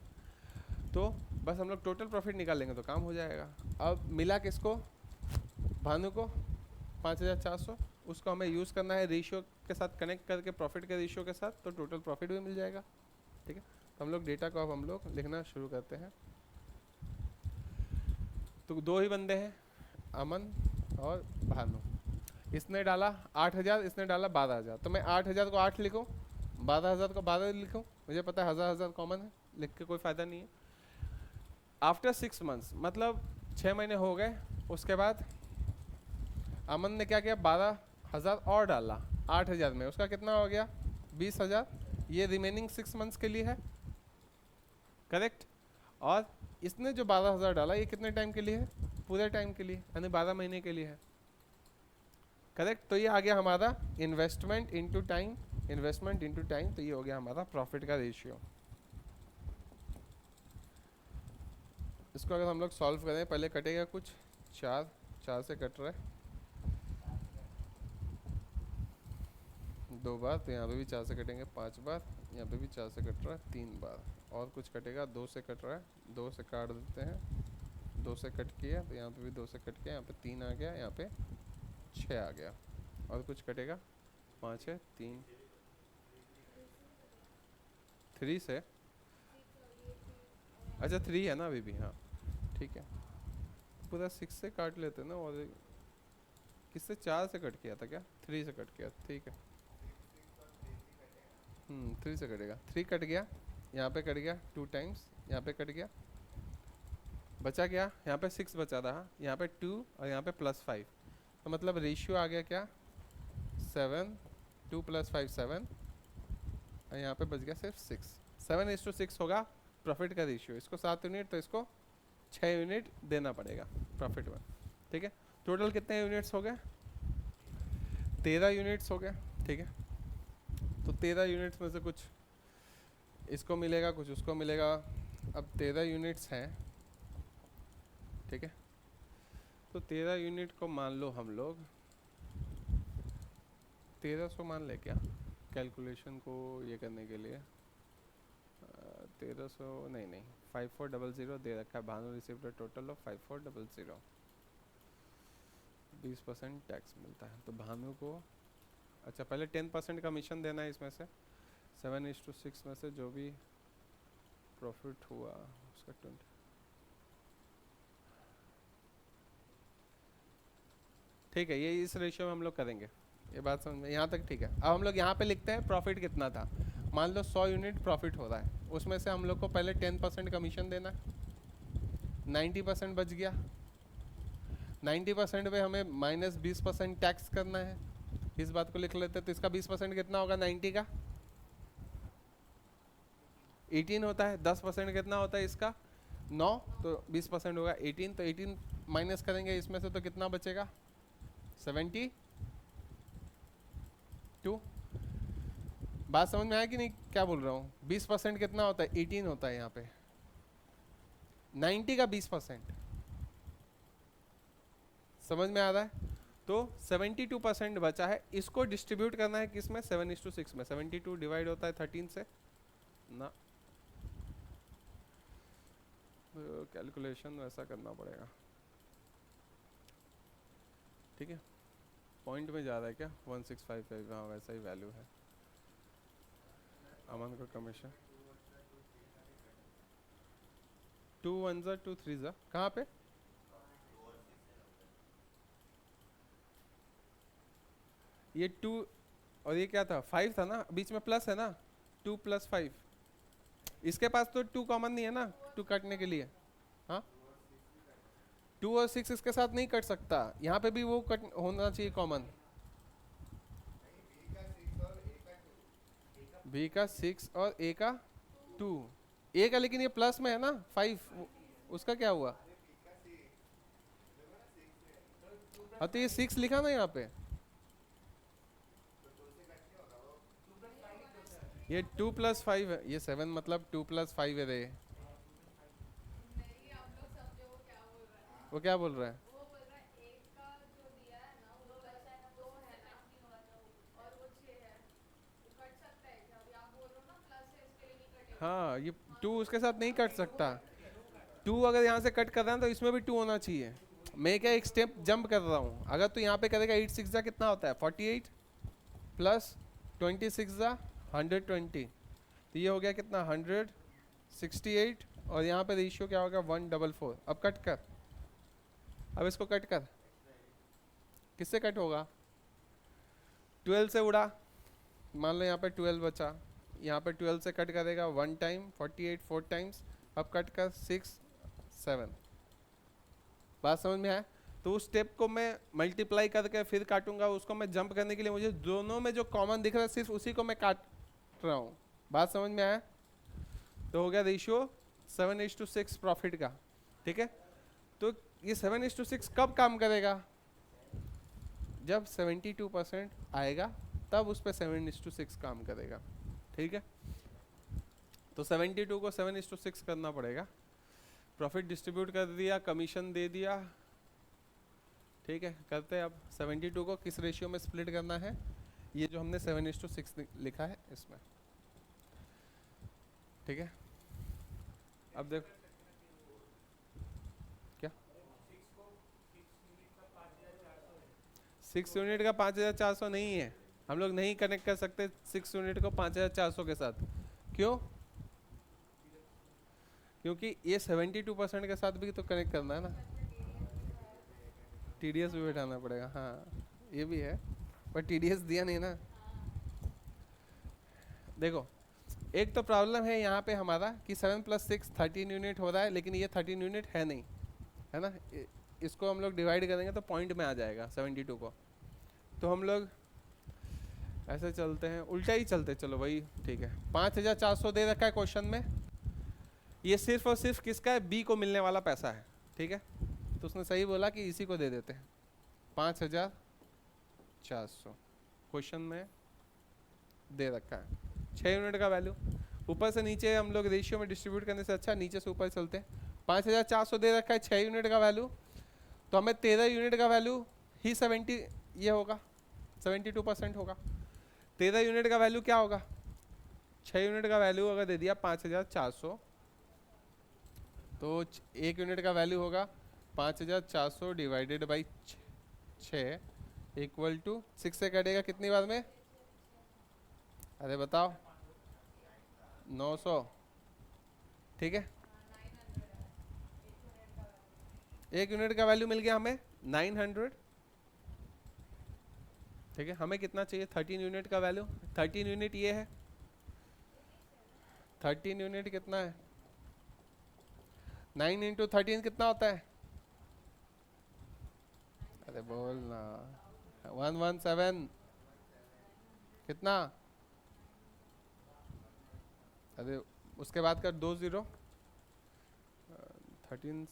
[SPEAKER 1] तो बस हम लोग टोटल प्रॉफिट निकाल लेंगे तो काम हो जाएगा। अब मिला किसको, भानु को 5400, उसको हमें यूज़ करना है रेशियो के साथ कनेक्ट करके, प्रॉफिट के रेशियो के साथ, तो टोटल प्रॉफिट भी मिल जाएगा, ठीक है। तो हम लोग डेटा को अब हम लोग लिखना शुरू करते हैं। तो दो ही बंदे हैं, अमन और भानु। इसने डाला 8000, इसने डाला 12000, तो मैं 8000 को 8 लिखूँ, 12000 को 12 लिखूँ, मुझे पता है 1000 कॉमन है, लिख के कोई फ़ायदा नहीं है। आफ्टर 6 मंथ्स मतलब 6 महीने हो गए, उसके बाद अमन ने क्या किया 12000 और डाला 8000 में, उसका कितना हो गया 20000, ये रिमेनिंग 6 मंथ्स के लिए है, करेक्ट। और इसने जो 12000 डाला ये कितने टाइम के लिए है, पूरे टाइम के लिए, यानी 12 महीने के लिए है, करेक्ट। तो ये आ गया हमारा investment into time, investment into time, तो ये हो गया हमारा प्रॉफिट का रेशियो। इसको अगर हम लोग सॉल्व करें, पहले कटेगा कुछ 4 से कट रहा है 2 बार, तो यहाँ पे भी 4 से कटेंगे 5 बार, यहाँ पे भी 4 से कट रहा है 3 बार, और कुछ कटेगा 2 से कट रहा है, 2 से काट देते हैं, 2 से कट किया तो यहाँ पे भी 2 से कट किया, यहाँ पे 3 आ गया, यहाँ पे 6 आ गया, और कुछ कटेगा 5 है 3 3 से, अच्छा 3 है ना अभी भी, हाँ ठीक है, पूरा 6 से काट लेते ना, और किससे 4 से कट किया था क्या, 3 से कट किया, ठीक है 3 से कटेगा, 3 कट गया, यहाँ पे कट गया 2 टाइम्स, यहाँ पे कट गया, बचा क्या, यहाँ पे 6 बचा रहा, यहाँ पे 2 और यहाँ पे +5, तो मतलब रेशियो आ गया क्या 7, 2 + 5 7, और यहाँ पे बच गया सिर्फ 6, 7:6 होगा प्रॉफिट का रेशियो। इसको 7 यूनिट तो इसको 6 यूनिट देना पड़ेगा प्रॉफिट में, ठीक है। टोटल कितने यूनिट्स हो गए, 13 यूनिट्स हो गए, ठीक है। तो 13 यूनिट्स में से कुछ इसको मिलेगा, कुछ उसको मिलेगा, अब 13 यूनिट्स हैं, ठीक है। तो 13 यूनिट को मान लो हम लोग 1300 मान ले क्या, कैलकुलेशन को ये करने के लिए 1300 नहीं 5400 दे रखा है, Bhanu received total of 5400, 20% tax मिलता है, तो भानु को अच्छा पहले 10% कमीशन देना है इसमें से, 7:6 में से जो भी प्रॉफिट हुआ उसका 20। ठीक है, ये इस रेशियो में हम लोग करेंगे, ये बात समझ में यहाँ तक ठीक है। अब हम लोग यहाँ पे लिखते हैं प्रॉफिट कितना था। मान लो 100 यूनिट प्रॉफिट हो रहा है, उसमें से हम लोग को पहले 10% कमीशन देना है, 90% बच गया। 90% पे हमें -20% टैक्स करना है, इस बात को लिख लेते हैं। तो इसका 20% कितना होगा 90 का? 18 होता है। 10% कितना होता है इसका? 9। तो 20% होगा 18। तो 18 माइनस करेंगे इसमें से तो कितना बचेगा? 72। बात समझ में आया कि नहीं क्या बोल रहा हूँ? 20% कितना होता है? 18 होता है यहाँ पे। 90 का 20%, समझ में आ रहा है? तो 72% बचा है, इसको डिस्ट्रीब्यूट करना है किसमें? 7:6 में। 72 डिवाइड होता है 13 से ना, कैलकुलेशन वैसा करना पड़ेगा। ठीक है, पॉइंट में जा रहा है क्या? 1655, हाँ वैसा ही वैल्यू है। अमन को कमीशन 2 1 2 3 कहाँ पे? ये 2 और ये क्या था? 5 था ना, बीच में प्लस है ना, 2 + 5। इसके पास तो 2 कॉमन नहीं है ना 2 काटने के लिए। हाँ, 2 और 6 इसके साथ नहीं कट सकता, यहाँ पे भी वो कट होना चाहिए कॉमन। बी का 6 और ए का 2। ए का लेकिन ये प्लस में है ना 5, उसका क्या हुआ? हाँ तो ये 6 लिखा ना यहाँ पे, ये 2 + 5 है, ये 7 मतलब 2 + 5 है रे। वो क्या बोल रहा है? हाँ, ये 2 उसके साथ नहीं कट सकता। 2 अगर यहाँ से कट कर रहा है तो इसमें भी 2 होना चाहिए। मैं क्या एक स्टेप जंप कर रहा हूँ। अगर तू यहाँ पे करेगा 8 6 कितना होता है? 48 प्लस 26 120। तो ये हो गया कितना? 168। और यहाँ पे रेशियो क्या होगा? 144। अब कट कर, अब इसको कट कर। किससे कट होगा? 12 से उड़ा, मान लो यहाँ पे 12 बचा, यहाँ पे 12 से कट करेगा 1 टाइम, 48 4 टाइम्स। अब कट कर 6 7। बात समझ में आया? तो उस स्टेप को मैं मल्टीप्लाई करके फिर काटूंगा, उसको मैं जंप करने के लिए मुझे दोनों में जो कॉमन दिख रहा है सिर्फ उसी को मैं काट रहा हूँ। बात समझ में आया? तो हो गया रेशियो 7:6 प्रॉफिट का। ठीक है, तो ये 7:6 कब काम करेगा? जब 72% आएगा तब उस पर 7:6 काम करेगा। ठीक है, तो 72 को 7:6 करना पड़ेगा। प्रॉफिट डिस्ट्रीब्यूट कर दिया, कमीशन दे दिया। ठीक है, करते हैं अब 72 को किस रेशियो में स्प्लिट करना है, ये जो हमने 7:6 लिखा है इसमें। ठीक है, अब देखो क्या 6 यूनिट का 5400 नहीं है, हम लोग नहीं कनेक्ट कर सकते 6 यूनिट को 5400 के साथ। क्यों? क्योंकि ये 72% के साथ भी तो कनेक्ट करना है ना, टीडीएस भी बैठाना पड़ेगा। हाँ ये भी है, पर टीडीएस दिया नहीं ना। देखो एक तो प्रॉब्लम है यहाँ पे हमारा कि 7 + 6 13 यूनिट हो रहा है, लेकिन ये 13 यूनिट है नहीं, है ना। इसको हम लोग डिवाइड करेंगे तो पॉइंट में आ जाएगा 72 को। तो हम लोग ऐसे चलते हैं, उल्टा ही चलते, चलो भाई ठीक है। 5400 दे रखा है क्वेश्चन में, ये सिर्फ और सिर्फ किसका है? बी को मिलने वाला पैसा है। ठीक है, तो उसने सही बोला कि इसी को दे देते हैं 5400। क्वेश्चन में दे रखा है 6 यूनिट का वैल्यू। ऊपर से नीचे हम लोग रेशियो में डिस्ट्रीब्यूट करने से अच्छा नीचे से ऊपर चलते हैं। 5400 दे रखा है 6 यूनिट का वैल्यू, तो हमें 13 यूनिट का वैल्यू ही 70 ये होगा, 72% होगा। 13 यूनिट का वैल्यू क्या होगा? 6 यूनिट का वैल्यू अगर दे दिया 5400, तो 1 यूनिट का वैल्यू होगा 5400 डिवाइडेड बाई 6 इक्वल टू 6 से कटेगा कितनी बार में? अरे बताओ 900। ठीक है, 1 यूनिट का वैल्यू मिल गया हमें 900। ठीक है, हमें कितना चाहिए 13 यूनिट का वैल्यू। 13 यूनिट ये है, 13 यूनिट कितना है, 9 इंटू 13 कितना होता है, अरे बोल ना, 117 कितना, अरे उसके बाद का 2 0 13,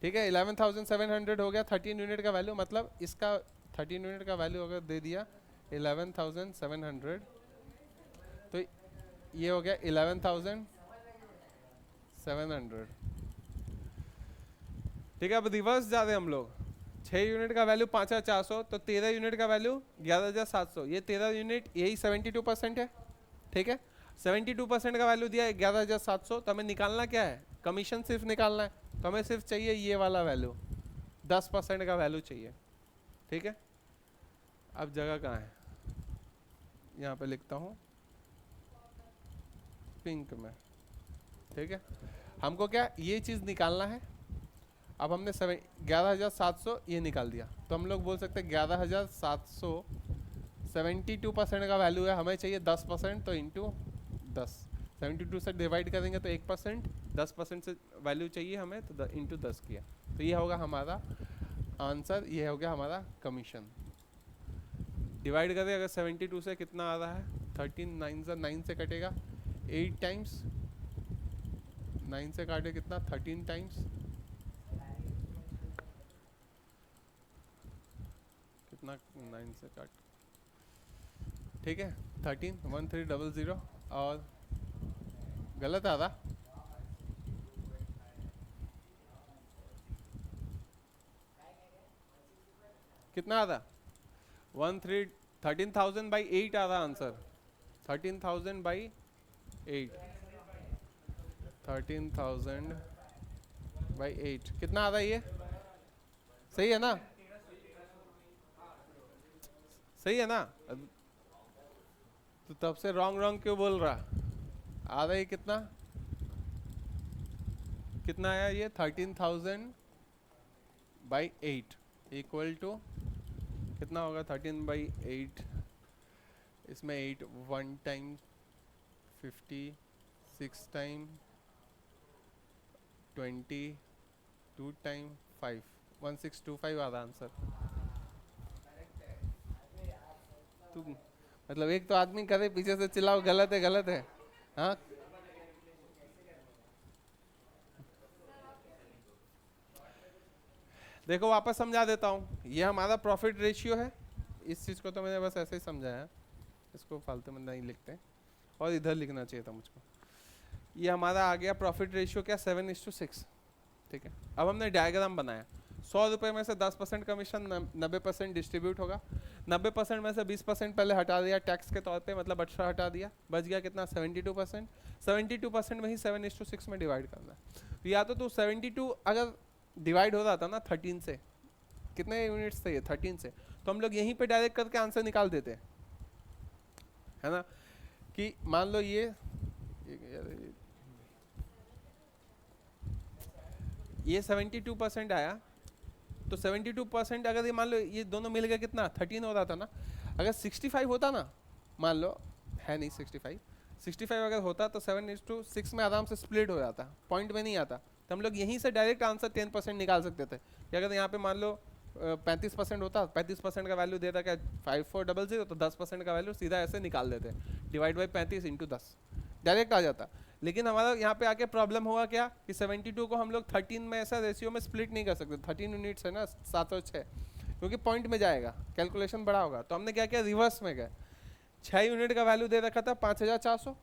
[SPEAKER 1] ठीक है 11,700 हो गया 13 यूनिट का वैल्यू। मतलब इसका 13 यूनिट का वैल्यू अगर दे दिया 11,700, तो ये हो गया 11,700। ठीक है, अब रिवर्स जा रहे हम लोग। 6 यूनिट का वैल्यू 5,400, तो 13 यूनिट का वैल्यू 11,700। ये 13 यूनिट यही 72% है। ठीक है, 72% का वैल्यू दिया 11,700, तो हमें निकालना क्या है, कमीशन सिर्फ निकालना है। तो हमें सिर्फ चाहिए ये वाला वैल्यू, 10% का वैल्यू चाहिए। ठीक है, अब जगह कहाँ है, यहाँ पे लिखता हूँ पिंक में। ठीक है, हमको क्या ये चीज़ निकालना है। अब हमने 11,700 ये निकाल दिया, तो हम लोग बोल सकते हैं 11,700 72% का वैल्यू है, हमें चाहिए 10%, तो इंटू 10, 72 से डिवाइड करेंगे तो 1%, 10% से वैल्यू चाहिए हमें, तो इंटू 10 किया, तो ये होगा हमारा आंसर, ये हो गया हमारा कमीशन। डिवाइड करें अगर 72 से कितना आ रहा है, 13, 9 से कटेगा 8 टाइम्स, 9 से काटे कितना 13 टाइम्स, कितना 9 से काट, ठीक है 13, 1300, और गलत आ रहा, कितना आ रहा 13,000 बाई 8 आ रहा आंसर, 13,000 बाई 8, 13,000 बाई 8 कितना आ रहा है ये, सही है ना, सही है ना, तो तब से रॉन्ग क्यों बोल रहा, आ रहा है कितना, कितना आया ये 13,000 बाई 8 इक्वल टू कितना होगा, 13 बाई 8, इसमें 8 1 टाइम 50, 6 टाइम 20, 2 टाइम 5, 1625 आ रहा आंसर। तू मतलब एक तो आदमी करे पीछे से चिल्लाओ गलत है गलत है, हाँ देखो वापस समझा देता हूँ, ये हमारा प्रॉफिट रेशियो है। इस चीज़ को तो मैंने बस ऐसे ही समझाया, इसको फालतू में नहीं लिखते, और इधर लिखना चाहिए था मुझको। ये हमारा आ गया प्रॉफिट रेशियो क्या, 7:6। ठीक है, अब हमने डायग्राम बनाया, 100 रुपये में से 10% कमीशन, 90% डिस्ट्रीब्यूट होगा, 90% में से 20% पहले हटा दिया टैक्स के तौर पे, मतलब 18 हटा दिया, बच गया कितना 72%, 72% में ही 7:6 में डिवाइड करना है। तो या तो 72 अगर डिवाइड हो रहा था ना 13 से, कितने यूनिट्स थे ये 13 से, तो हम लोग यहीं पे डायरेक्ट करके आंसर निकाल देते हैं, है ना, कि मान लो ये 72% आया, तो 72% अगर ये मान लो ये दोनों मिल गए कितना 13 हो रहा था ना, अगर 65 होता ना, मान लो है नहीं 65 अगर होता तो 7:6 में आराम से स्प्लिट हो जाता, पॉइंट में नहीं आता, तो हम लोग यहीं से डायरेक्ट आंसर 10% निकाल सकते थे। कि अगर यहाँ पे मान लो 35% होता, 35% का वैल्यू देता क्या 5400, तो 10% का वैल्यू सीधा ऐसे निकाल देते, डिवाइड बाई 35 इंटू 10 डायरेक्ट आ जाता। लेकिन हमारा यहाँ पे आके प्रॉब्लम हुआ क्या कि 72 को हम लोग 13 में ऐसा रेशियो में स्प्लिट नहीं कर सकते, 13 यूनिट्स है ना 7 और 6, क्योंकि पॉइंट में जाएगा, कैलकुलेशन बड़ा होगा। तो हमने क्या किया, रिवर्स में गए, 6 यूनिट का वैल्यू दे रखा था 5,400,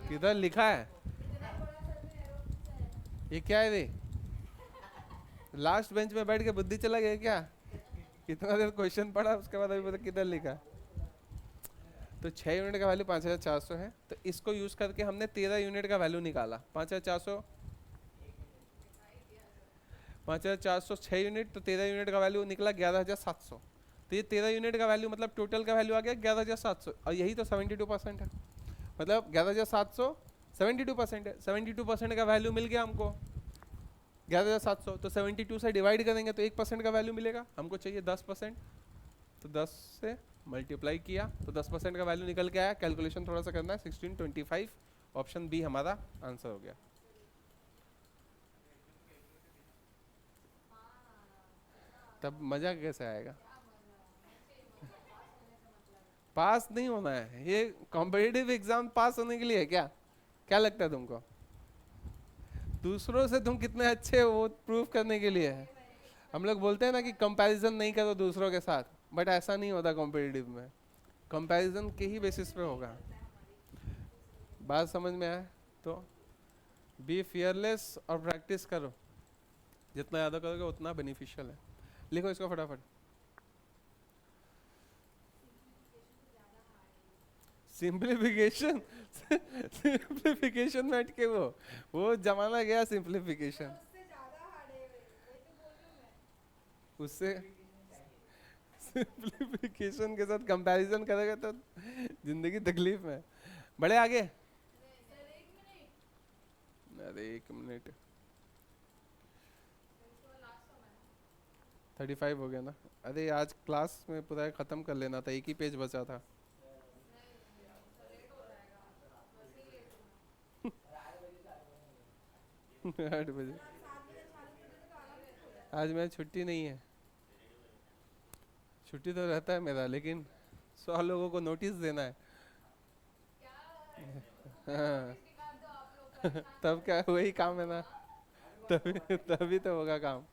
[SPEAKER 1] किधर लिखा है ये, क्या है रे, लास्ट बेंच में बैठ के बुद्धि चला गया क्या, कितना देर क्वेश्चन पढ़ा उसके बाद अभी पता किधर लिखा। तो 6 यूनिट का वैल्यू 5,400 है, तो इसको यूज करके हमने 13 यूनिट का वैल्यू निकाला, 5,400 6 यूनिट, तो 13 यूनिट का वैल्यू निकला 11,700। तो ये 13 यूनिट का वैल्यू मतलब टोटल का वैल्यू आ गया 11,700 और यही तो 72% है, मतलब 11,700 72% है, 72% का वैल्यू मिल गया हमको 11,700, तो 72 से डिवाइड करेंगे तो 1% का वैल्यू मिलेगा, हमको चाहिए 10%, तो 10 से मल्टीप्लाई किया तो 10% का वैल्यू निकल के आया। कैलकुलेशन थोड़ा सा करना है, 1625 ऑप्शन बी हमारा आंसर हो गया। तब मजा कैसे आएगा? पास नहीं होना है, ये कॉम्पिटिटिव एग्जाम पास होने के लिए है क्या? क्या लगता है तुमको? दूसरों से तुम कितने अच्छे हो वो प्रूव करने के लिए है। हम लोग बोलते हैं ना कि कंपैरिजन नहीं करो दूसरों के साथ, बट ऐसा नहीं होता कॉम्पिटिटिव में, कंपैरिजन के ही बेसिस पे होगा। बात समझ में आए तो बी फियरलेस और प्रैक्टिस करो, जितना ज़्यादा करोगे उतना बेनिफिशियल है। लिखो इसको फटाफट। सिंप्लीफिकेशन सिंप्लीफिकेशन में अटके वो जमाना गया सिंप्लीफिकेशन उससे। सिंप्लीफिकेशन के साथ कंपैरिजन करेगा तो जिंदगी तकलीफ में। बड़े आगे। अरे 1 मिनट 35 हो गया ना। अरे आज क्लास में पूरा खत्म कर लेना था, एक ही पेज बचा था। 8 बजे। आज मेरा छुट्टी नहीं है, छुट्टी तो रहता है मेरा, लेकिन 100 लोगों को नोटिस देना है। हाँ। तब क्या वही काम है ना, तभी तभी तो होगा काम।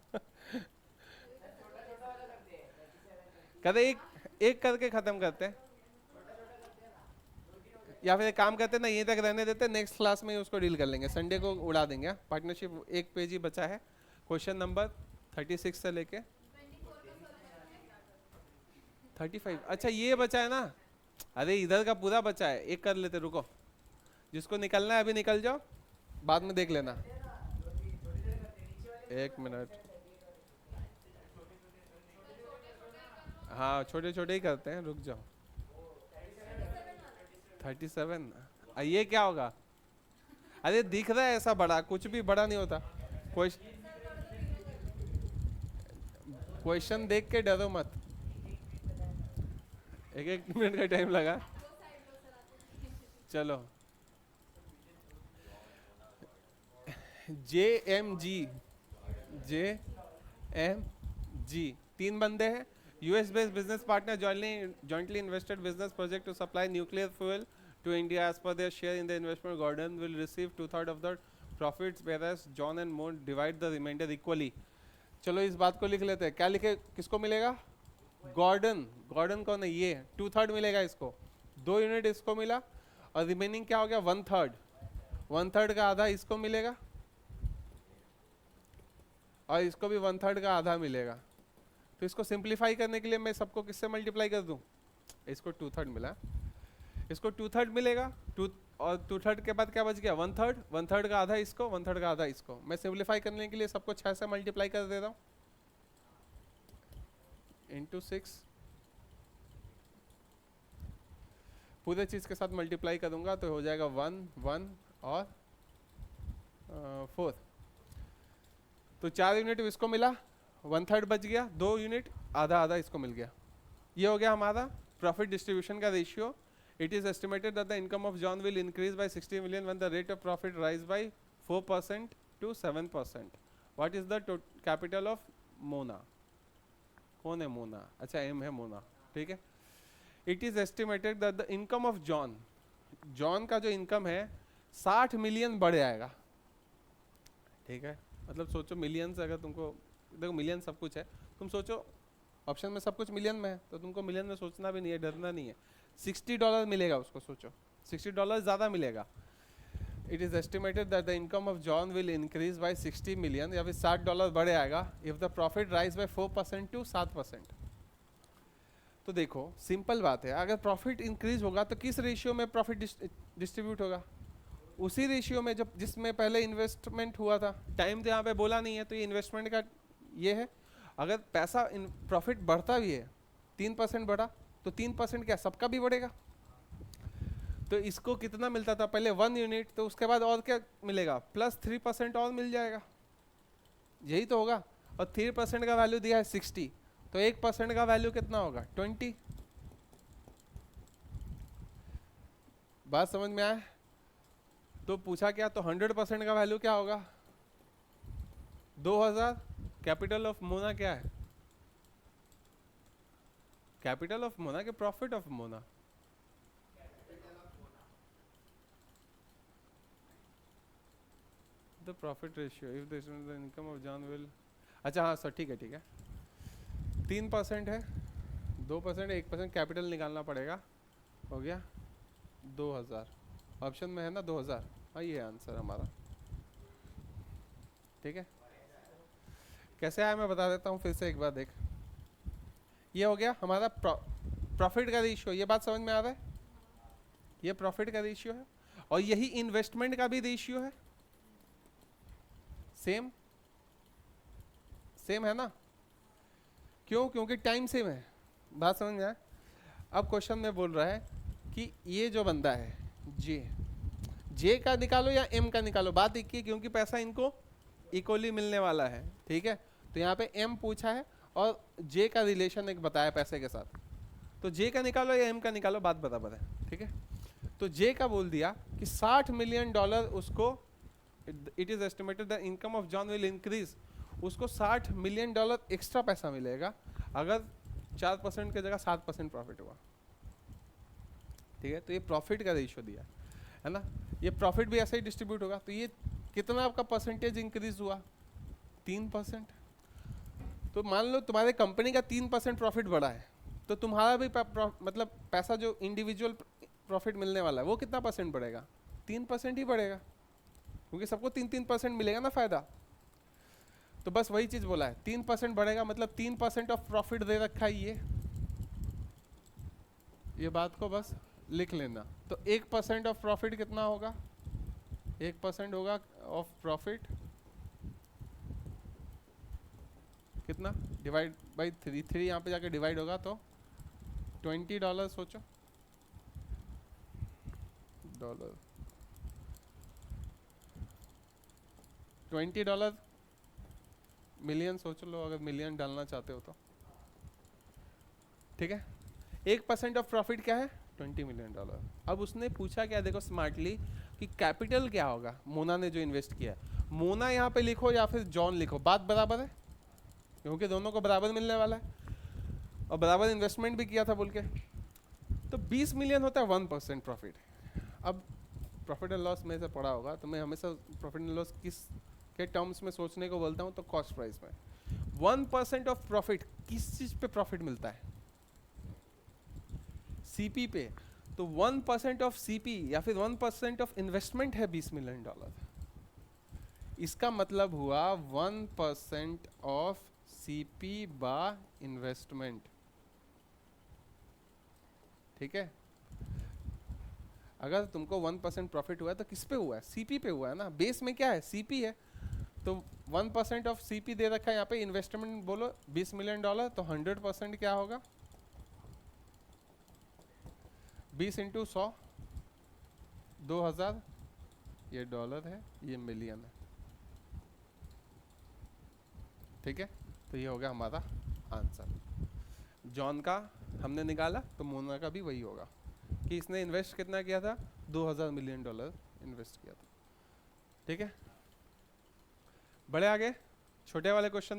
[SPEAKER 1] कहते एक एक करके खत्म करते हैं, या फिर एक काम करते हैं ना, ये तक रहने देते हैं, नेक्स्ट क्लास में उसको डील कर लेंगे, संडे को उड़ा देंगे। पार्टनरशिप एक पेज ही बचा है, क्वेश्चन नंबर 36 से लेके 35। अच्छा ये बचा है ना, अरे इधर का पूरा बचा है, एक कर लेते, रुको। जिसको निकलना है अभी निकल जाओ, बाद में देख लेना। 1 मिनट। हाँ छोटे छोटे ही करते हैं, रुक जाओ। 37। ये क्या होगा? अरे दिख रहा है ऐसा बड़ा, कुछ भी बड़ा नहीं होता। क्वेश्चन देख के डरो मत, 1 मिनट का टाइम लगा। चलो JMG, JMG 3 बंदे हैं। US based business partner jointly invested business project to supply nuclear fuel to India. As per their share in the investment, Gordon will receive 2/3 of the profits, whereas John and Moon divide the remainder equally. चलो इस बात को लिख लेते हैं। क्या लिखे, किसको मिलेगा? गॉर्डन। गॉर्डन कौन है? ये 2/3 मिलेगा इसको, 2 यूनिट इसको मिला, और रिमेनिंग क्या हो गया? 1/3। 1/3 का आधा इसको मिलेगा, और इसको भी 1/3 का आधा मिलेगा। तो इसको सिंप्लीफाई करने के लिए मैं सबको किससे मल्टीप्लाई कर दूं? इसको 2/3 मिला, इसको 2/3 मिलेगा, और 2/3 के बाद क्या बच गया? 1/3। 1/3 का आधा इसको, 1/3 का आधा इसको। मैं सिंप्लीफाई करने के लिए सबको 6 से मल्टीप्लाई कर दे रहा हूँ, इंटू 6। पूरे चीज के साथ मल्टीप्लाई करूंगा तो हो जाएगा 1 1 और 4। तो 4 यूनिट इसको मिला, 1/3 बच गया, 2 यूनिट आधा आधा इसको मिल गया। ये हो गया हमारा प्रॉफिट डिस्ट्रीब्यूशन का ratio. It is estimated that the income of John will increase by 60 million when the rate of profit rise by 4% to 7%. What is the capital of Mona? कौन है मोना? अच्छा M है मोना, ठीक है। It is estimated that the income of John, John का जो income है 60 million बढ़ जाएगा, ठीक है। मतलब सोचो मिलियन से, अगर तुमको देखो मिलियन सब कुछ है, तुम सोचो ऑप्शन में सब कुछ मिलियन में है, तो तुमको मिलियन में सोचना भी नहीं है, डरना नहीं है। $60 मिलेगा उसको, सोचो $60 ज़्यादा मिलेगा। It is estimated that the income of John will increase by 60 million, या फिर $60 बढ़ आएगा if the profit rise by 4% to 7%। तो देखो सिंपल बात है, अगर प्रॉफिट इंक्रीज होगा तो किस रेशियो में प्रॉफिट डिस्ट्रीब्यूट होगा? उसी रेशियो में जब जिसमें पहले इन्वेस्टमेंट हुआ था। टाइम तो यहाँ पे बोला नहीं है, तो ये इन्वेस्टमेंट का ये है। अगर पैसा प्रॉफिट बढ़ता भी है 3% बढ़ा तो 3% क्या सबका भी बढ़ेगा। तो इसको कितना मिलता था पहले 1 यूनिट, तो उसके बाद और क्या मिलेगा प्लस 3% और मिल जाएगा, यही तो होगा। और 3% का वैल्यू दिया है 60, तो 1% का वैल्यू कितना होगा 20। बात समझ में आया। तो पूछा क्या, तो 100% का वैल्यू क्या होगा 2000। कैपिटल ऑफ मोना क्या है, कैपिटल ऑफ मोना के profit of Mona, the profit ratio if the income of John will. अच्छा हाँ सर ठीक है ठीक है। 3% है, 2% 1% कैपिटल निकालना पड़ेगा, हो गया 2000। ऑप्शन में है ना 2000, हाँ ये आंसर हमारा। ठीक है, कैसे आया मैं बता देता हूँ फिर से एक बार देख। ये हो गया हमारा प्रॉफिट का रेशियो, ये बात समझ में आ रहा है, ये प्रॉफिट का रेशियो है। और यही इन्वेस्टमेंट का भी रेशियो है, सेम सेम है ना, क्यों, क्योंकि टाइम सेम है। बात समझ में आया। अब क्वेश्चन में बोल रहा है कि ये जो बंदा है जे का निकालो या एम का निकालो, बात एक ही, क्योंकि पैसा इनको इक्वली मिलने वाला है। ठीक है, तो यहाँ पे एम पूछा है और जे का रिलेशन एक बताया पैसे के साथ, तो जे का निकालो या एम का निकालो, बात बराबर है। ठीक है, तो जे का बोल दिया कि $60 मिलियन उसको, it is estimated the income of John will increase, उसको $60 मिलियन एक्स्ट्रा पैसा मिलेगा अगर 4% की जगह 7% प्रॉफिट हुआ। ठीक है, तो ये प्रॉफिट का रेशियो दिया है ना, ये प्रॉफिट भी ऐसे ही डिस्ट्रीब्यूट होगा। तो ये कितना आपका परसेंटेज इंक्रीज हुआ 3%। तो मान लो तुम्हारे कंपनी का 3% प्रॉफिट बढ़ा है, तो तुम्हारा भी मतलब पैसा जो इंडिविजुअल प्रॉफिट मिलने वाला है वो कितना परसेंट बढ़ेगा, 3% ही बढ़ेगा, क्योंकि सबको 3% मिलेगा ना फायदा। तो बस वही चीज बोला है, 3% बढ़ेगा, मतलब 3% ऑफ प्रॉफिट दे रखा है ये बात को बस लिख लेना। तो 1% ऑफ प्रॉफिट कितना होगा, 1% होगा ऑफ प्रॉफिट कितना, डिवाइड बाई 3 यहाँ पे जाके डिवाइड होगा तो $20 सोचो, डॉलर $20 मिलियन सोच लो, अगर मिलियन डालना चाहते हो तो। ठीक है, 1% ऑफ प्रॉफिट क्या है $20 मिलियन। अब उसने पूछा क्या, देखो स्मार्टली, कि कैपिटल क्या होगा मोना ने जो इन्वेस्ट किया। मोना यहाँ पे लिखो या फिर जॉन लिखो, बात बराबर है, क्योंकि दोनों को बराबर मिलने वाला है और बराबर इन्वेस्टमेंट भी किया था बोल के। तो 20 मिलियन होता है 1% प्रॉफिट। अब प्रॉफिट एंड लॉस में से पढ़ा होगा तो मैं हमेशा प्रॉफिट एंड लॉस किस के टर्म्स में सोचने को बोलता हूँ, तो कॉस्ट प्राइस में। 1% ऑफ प्रॉफिट किस चीज पे प्रॉफिट मिलता है, सीपी पे। तो 1% ऑफ सीपी या फिर 1% ऑफ इन्वेस्टमेंट है $20 मिलियन। इसका मतलब हुआ 1% ऑफ सीपी बा इन्वेस्टमेंट। ठीक है, अगर तुमको 1% प्रॉफिट हुआ है तो किस पे हुआ है, सीपी पे हुआ है ना, बेस में क्या है सीपी है। तो 1% ऑफ सीपी दे रखा है यहाँ पे, इन्वेस्टमेंट बोलो $20 मिलियन, तो 100% क्या होगा 20 इंटू 100, 2000, ये डॉलर है ये मिलियन है। ठीक है, तो ये हो गया हमारा आंसर। जॉन का हमने निकाला तो मोना का भी वही होगा कि इसने इन्वेस्ट कितना किया था, $2000 मिलियन इन्वेस्ट किया था। ठीक है, बड़े आगे छोटे वाले क्वेश्चन